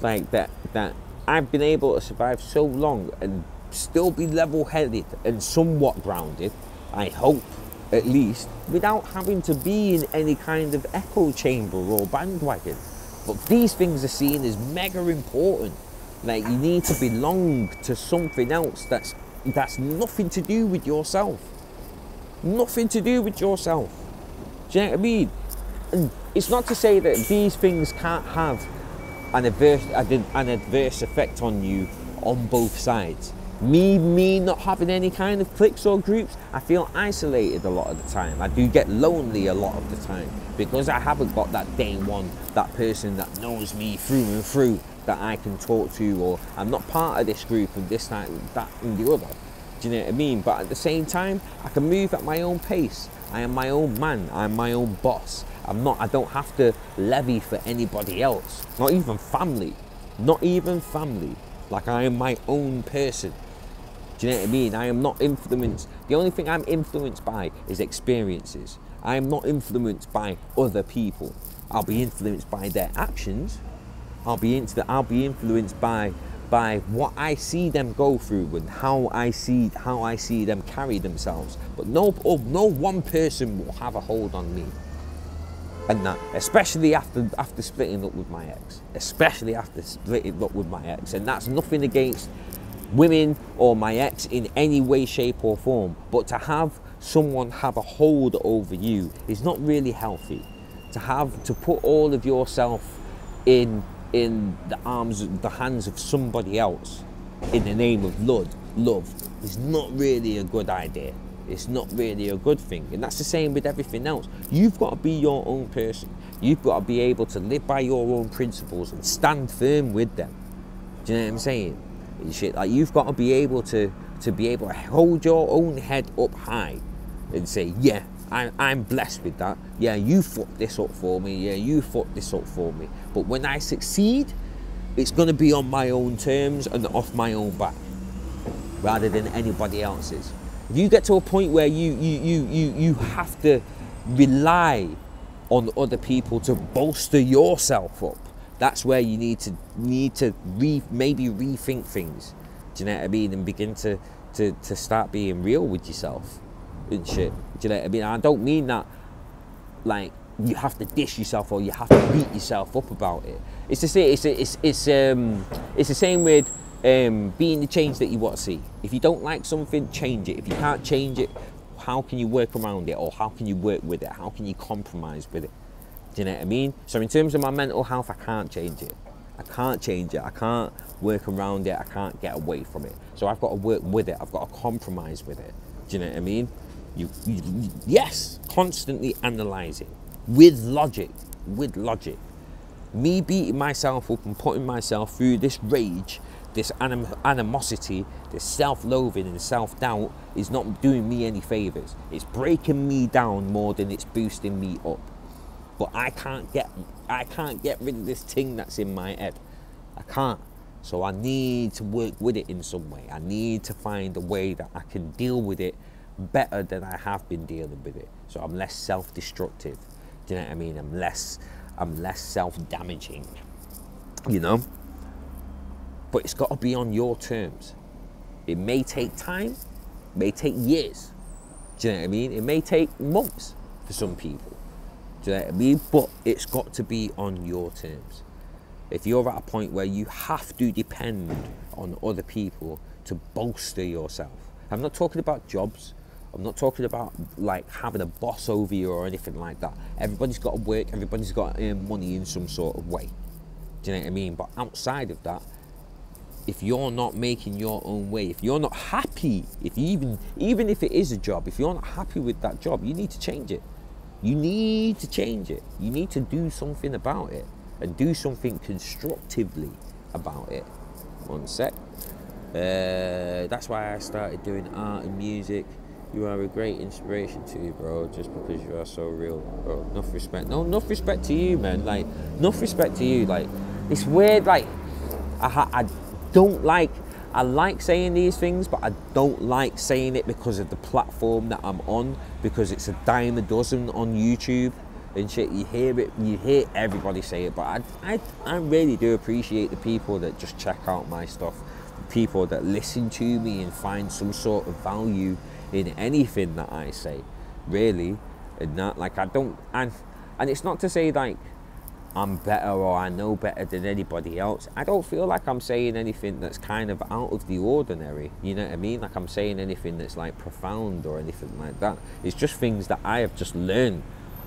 Like that I've been able to survive so long and still be level-headed and somewhat grounded, I hope, at least, without having to be in any kind of echo chamber or bandwagon. But these things are seen as mega important. Like, you need to belong to something else that's nothing to do with yourself. Nothing to do with yourself. Do you know what I mean? And it's not to say that these things can't have an adverse effect on you on both sides. Me not having any kind of cliques or groups, I feel isolated a lot of the time. I do get lonely a lot of the time because I haven't got that day one, that person that knows me through and through that I can talk to, or I'm not part of this group and this, that and the other. Do you know what I mean? But at the same time, I can move at my own pace. I am my own man. I'm my own boss. I don't have to levy for anybody else. Not even family. Not even family. Like, I am my own person. Do you know what I mean? I am not influenced. The only thing I'm influenced by is experiences. I am not influenced by other people. I'll be influenced by their actions. I'll be influenced by what I see them go through and how I see them carry themselves. But no one person will have a hold on me. And that, especially after splitting up with my ex. Especially after splitting up with my ex. And that's nothing against women or my ex in any way, shape or form. But to have someone have a hold over you is not really healthy. To put all of yourself in the hands of somebody else in the name of love is not really a good idea. It's not really a good thing. And that's the same with everything else. You've got to be your own person. You've got to be able to live by your own principles and stand firm with them. Do you know what I'm saying? And shit, like, you've got to be able to hold your own head up high and say, yeah, I'm blessed with that. Yeah, you fucked this up for me. Yeah, you fucked this up for me. But when I succeed, it's going to be on my own terms and off my own back, rather than anybody else's. If you get to a point where you have to rely on other people to bolster yourself up, that's where you need to maybe rethink things. Do you know what I mean? And begin to start being real with yourself and shit. Do you know what I mean? I don't mean that like you have to dish yourself or you have to beat yourself up about it. It's the same with being the change that you want to see. If you don't like something, change it. If you can't change it, how can you work around it, or how can you work with it, how can you compromise with it? Do you know what I mean? So in terms of my mental health, I can't change it. I can't change it. I can't work around it. I can't get away from it. So I've got to work with it. I've got to compromise with it. Do you know what I mean? Yes, constantly analysing with logic. With logic. Me beating myself up and putting myself through this rage, this animosity, this self-loathing and self-doubt is not doing me any favours. It's breaking me down more than it's boosting me up. But I can't get rid of this thing that's in my head. I can't. So I need to work with it in some way. I need to find a way that I can deal with it better than I have been dealing with it. So I'm less self-destructive. Do you know what I mean? I'm less self-damaging. You know? But it's got to be on your terms. It may take time, it may take years. Do you know what I mean? It may take months for some people. Do you know what I mean? But it's got to be on your terms. If you're at a point where you have to depend on other people to bolster yourself. I'm not talking about jobs. I'm not talking about like having a boss over you or anything like that. Everybody's got to work. Everybody's got to earn money in some sort of way. Do you know what I mean? But outside of that, if you're not making your own way, if you're not happy, if you even if it is a job, if you're not happy with that job, you need to change it. You need to change it. You need to do something about it, and do something constructively about it. One sec. That's why I started doing art and music. You are a great inspiration to you, bro, just because you are so real, bro. Enough respect. No, enough respect to you, man. Like, enough respect to you. Like, it's weird, like, I don't like, I like saying these things, but I don't like saying it because of the platform that I'm on, because it's a dime a dozen on YouTube and shit. You hear it, you hear everybody say it, but I really do appreciate the people that just check out my stuff, the people that listen to me and find some sort of value in anything that I say, really. And that, like, I don't, and it's not to say like I'm better or I know better than anybody else. I don't feel like I'm saying anything that's kind of out of the ordinary, you know what I mean? Like I'm saying anything that's like profound or anything like that. It's just things that I have just learned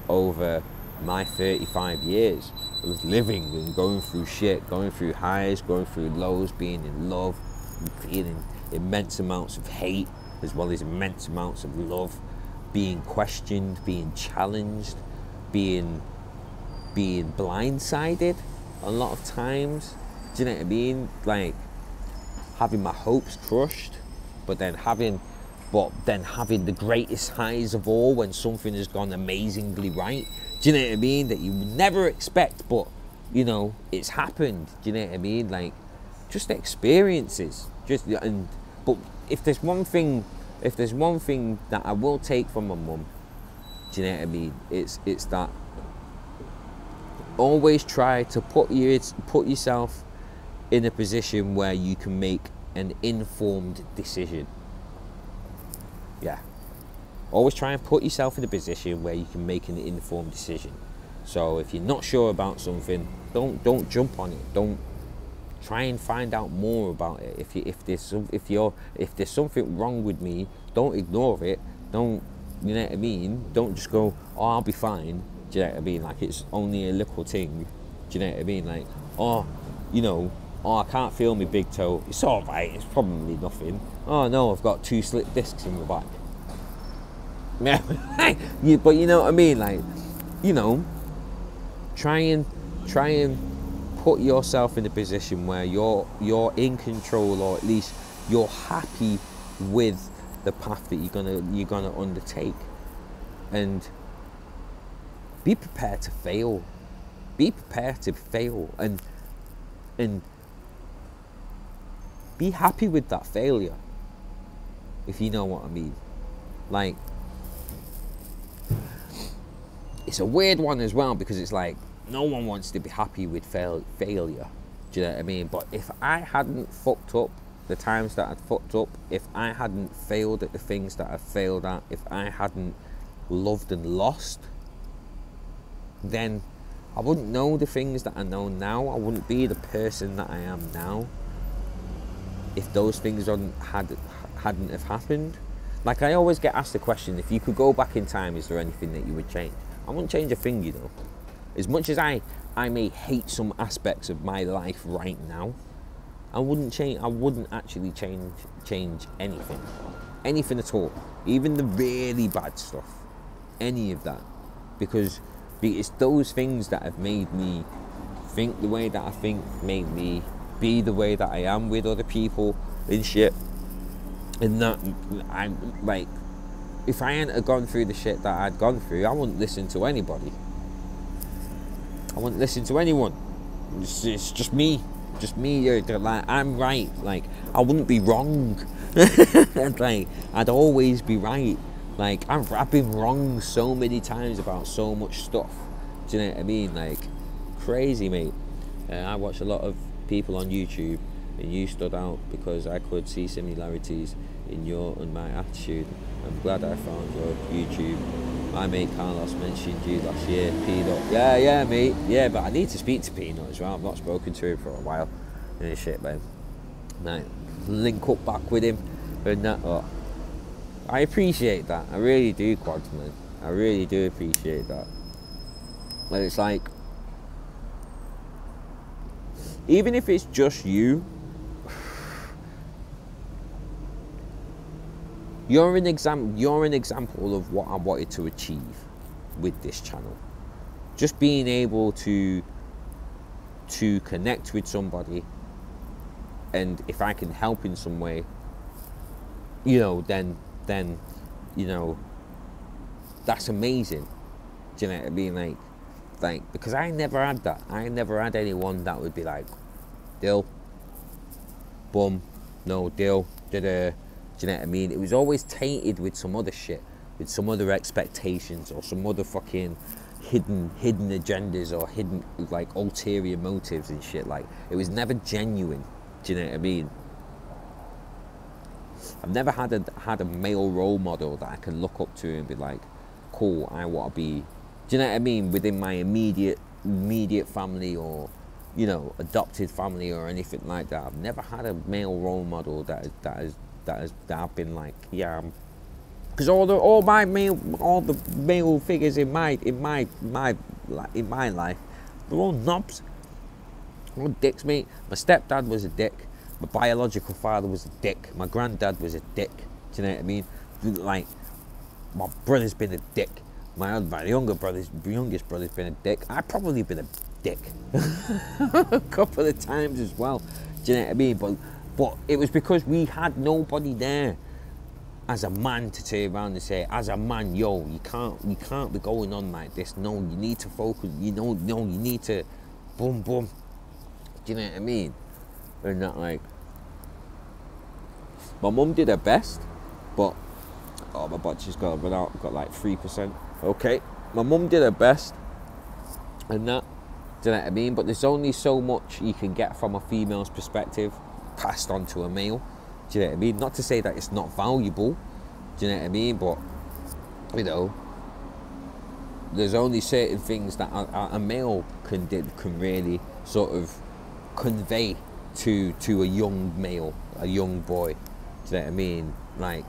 over my 35 years of living and going through shit, going through highs, going through lows, being in love, feeling immense amounts of hate as well as immense amounts of love, being questioned, being challenged, being blindsided a lot of times. Do you know what I mean? Like having my hopes crushed, but then having the greatest highs of all when something has gone amazingly right. Do you know what I mean? That you would never expect, but you know, it's happened. Do you know what I mean? Like just experiences. But if there's one thing that I will take from my mum, do you know what I mean? It's that always try to put yourself in a position where you can make an informed decision. Yeah. Always try and put yourself in a position where you can make an informed decision. So if you're not sure about something, don't jump on it. Don't try and find out more about it. If there's something wrong with me, don't ignore it. Don't, you know what I mean? Don't just go, oh, I'll be fine. Do you know what I mean? Like it's only a little thing. Do you know what I mean? Like, oh, you know, oh, I can't feel my big toe. It's all right. It's probably nothing. Oh no, I've got 2 slipped discs in my back. Yeah, but you know what I mean? Like, you know, try and put yourself in a position where you're in control, or at least you're happy with the path that you're gonna undertake, and be prepared to fail. Be prepared to fail, and be happy with that failure, if you know what I mean. Like, it's a weird one as well, because it's like no one wants to be happy with failure. Do you know what I mean? But if I hadn't fucked up the times that I'd fucked up, if I hadn't failed at the things that I've failed at, if I hadn't loved and lost, then I wouldn't know the things that I know now. I wouldn't be the person that I am now if those things hadn't have happened. Like, I always get asked the question, if you could go back in time, is there anything that you would change? I wouldn't change a thing, you know. As much as I may hate some aspects of my life right now, I wouldn't actually change anything at all, even the really bad stuff, any of that, because it's those things that have made me think the way that I think, made me be the way that I am with other people and shit. And that, I'm like, if I hadn't gone through the shit that I'd gone through, I wouldn't listen to anybody. I wouldn't listen to anyone. It's just me. Just me. Like, I'm right. Like, I wouldn't be wrong. Like, I'd always be right. Like, I've been wrong so many times about so much stuff. Do you know what I mean? Like, crazy, mate. I watch a lot of people on YouTube, and you stood out because I could see similarities in your and my attitude. I'm glad I found your YouTube. My mate Carlos mentioned you last year, Peanut. Yeah, mate. Yeah, but I need to speak to Peanut as well. I've not spoken to him for a while. And shit, man. Like, link up back with him and that. Oh, I appreciate that. I really do, Quads, man. I really do appreciate that. But it's like, even if it's just you, you're an example of what I wanted to achieve with this channel. Just being able to connect with somebody, and if I can help in some way, you know, then you know, that's amazing. Do you know what I mean? Like, because I never had that. I never had anyone that would be like, Dill, boom, no, Dill, da-da. Do you know what I mean? It was always tainted with some other shit, with some other expectations, or some other fucking hidden agendas, or hidden, like, ulterior motives and shit. Like, it was never genuine. Do you know what I mean? I've never had a male role model that I can look up to and be like, cool, I want to be. Do you know what I mean? Within my immediate family, or, you know, adopted family, or anything like that. I've never had a male role model that I've been like, yeah, because all the male figures in my life, they're all knobs, they're all dicks, mate. My stepdad was a dick. My biological father was a dick. My granddad was a dick. Do you know what I mean? Like, my brother's been a dick. My youngest brother's been a dick. I've probably been a dick a couple of times as well. Do you know what I mean? But it was because we had nobody there as a man to turn around and say, as a man, yo, you can't be going on like this. No, you need to focus. You need to, boom. Do you know what I mean? And that, like, my mum did her best, but my battery's got to run out. I've got like 3%. Okay, my mum did her best, and that. Do you know what I mean? But there's only so much you can get from a female's perspective passed on to a male. Do you know what I mean? Not to say that it's not valuable. Do you know what I mean? But, you know, there's only certain things that a male can really sort of convey to a young male, a young boy. Do you know what I mean? Like,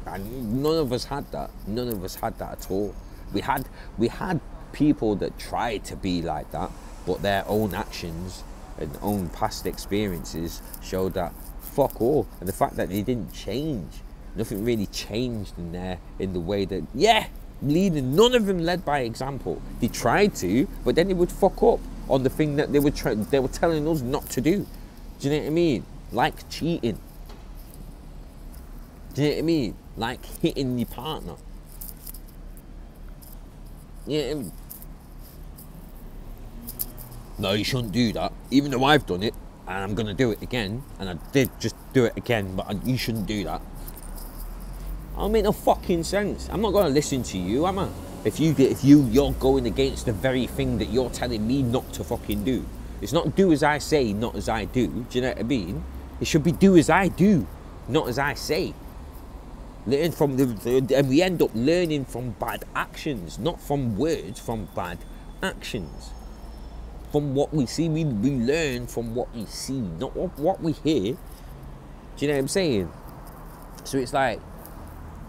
and none of us had that. None of us had that at all. We had people that tried to be like that, but their own actions and own past experiences showed that fuck all. And the fact that they didn't change, nothing really changed in the way that, yeah, leading, none of them led by example. They tried to, but then they would fuck up on the thing that they were telling us not to do. Do you know what I mean? Like cheating. Do you know what I mean? Like hitting your partner. Yeah. No, you shouldn't do that. Even though I've done it, and I'm gonna do it again, and I did just do it again, but you shouldn't do that. I don't make no fucking sense. I'm not gonna listen to you, am I? If you're going against the very thing that you're telling me not to fucking do. It's not do as I say, not as I do. Do you know what I mean? It should be do as I do, not as I say. Learn from and we end up learning from bad actions, not from words, from bad actions. From what we see, we learn from what we see, not what we hear. Do you know what I'm saying? So it's like,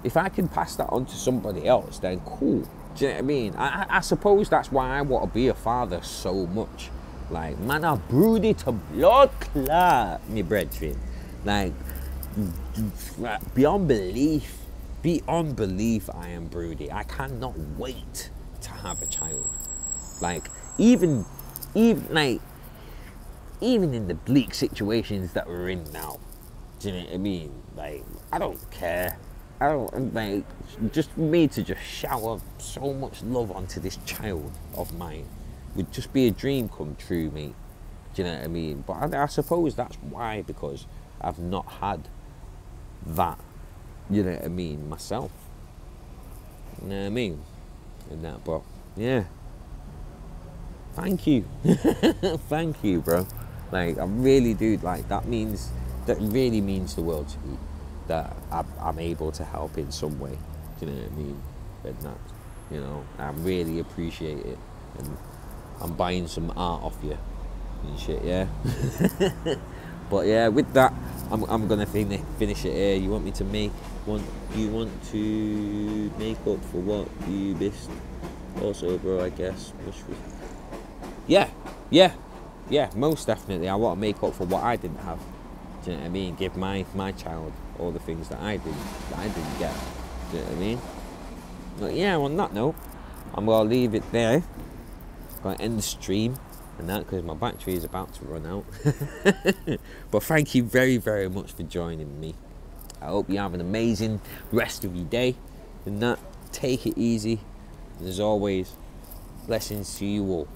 if I can pass that on to somebody else, then cool. Do you know what I mean? I suppose that's why I want to be a father so much. Like, man, I broody to blood clot, me brethren. Like, beyond belief, I am broody. I cannot wait to have a child. Like, even in the bleak situations that we're in now, do you know what I mean? Like, I don't care. I don't, like, just for me to just shower so much love onto this child of mine would just be a dream come true, mate. Do you know what I mean? But I suppose that's why, because I've not had that, you know what I mean, myself. You know what I mean? And that, but yeah. Thank you. Thank you, bro. Like, I really do, like, that really means the world to me, that I'm able to help in some way. Do you know what I mean? And that, you know, I really appreciate it. And I'm buying some art off you and shit, yeah. But yeah, with that, I'm gonna finish it here. You want me to you want to make up for what you missed? Also, bro, I guess. Yeah, most definitely. I want to make up for what I didn't have. Do you know what I mean? Give my child all the things that I didn't get. Do you know what I mean? But yeah, on that note, I'm gonna leave it there. I'm gonna end the stream and that, because my battery is about to run out. But thank you very, very much for joining me. I hope you have an amazing rest of your day. And that, take it easy. And as always, blessings to you all.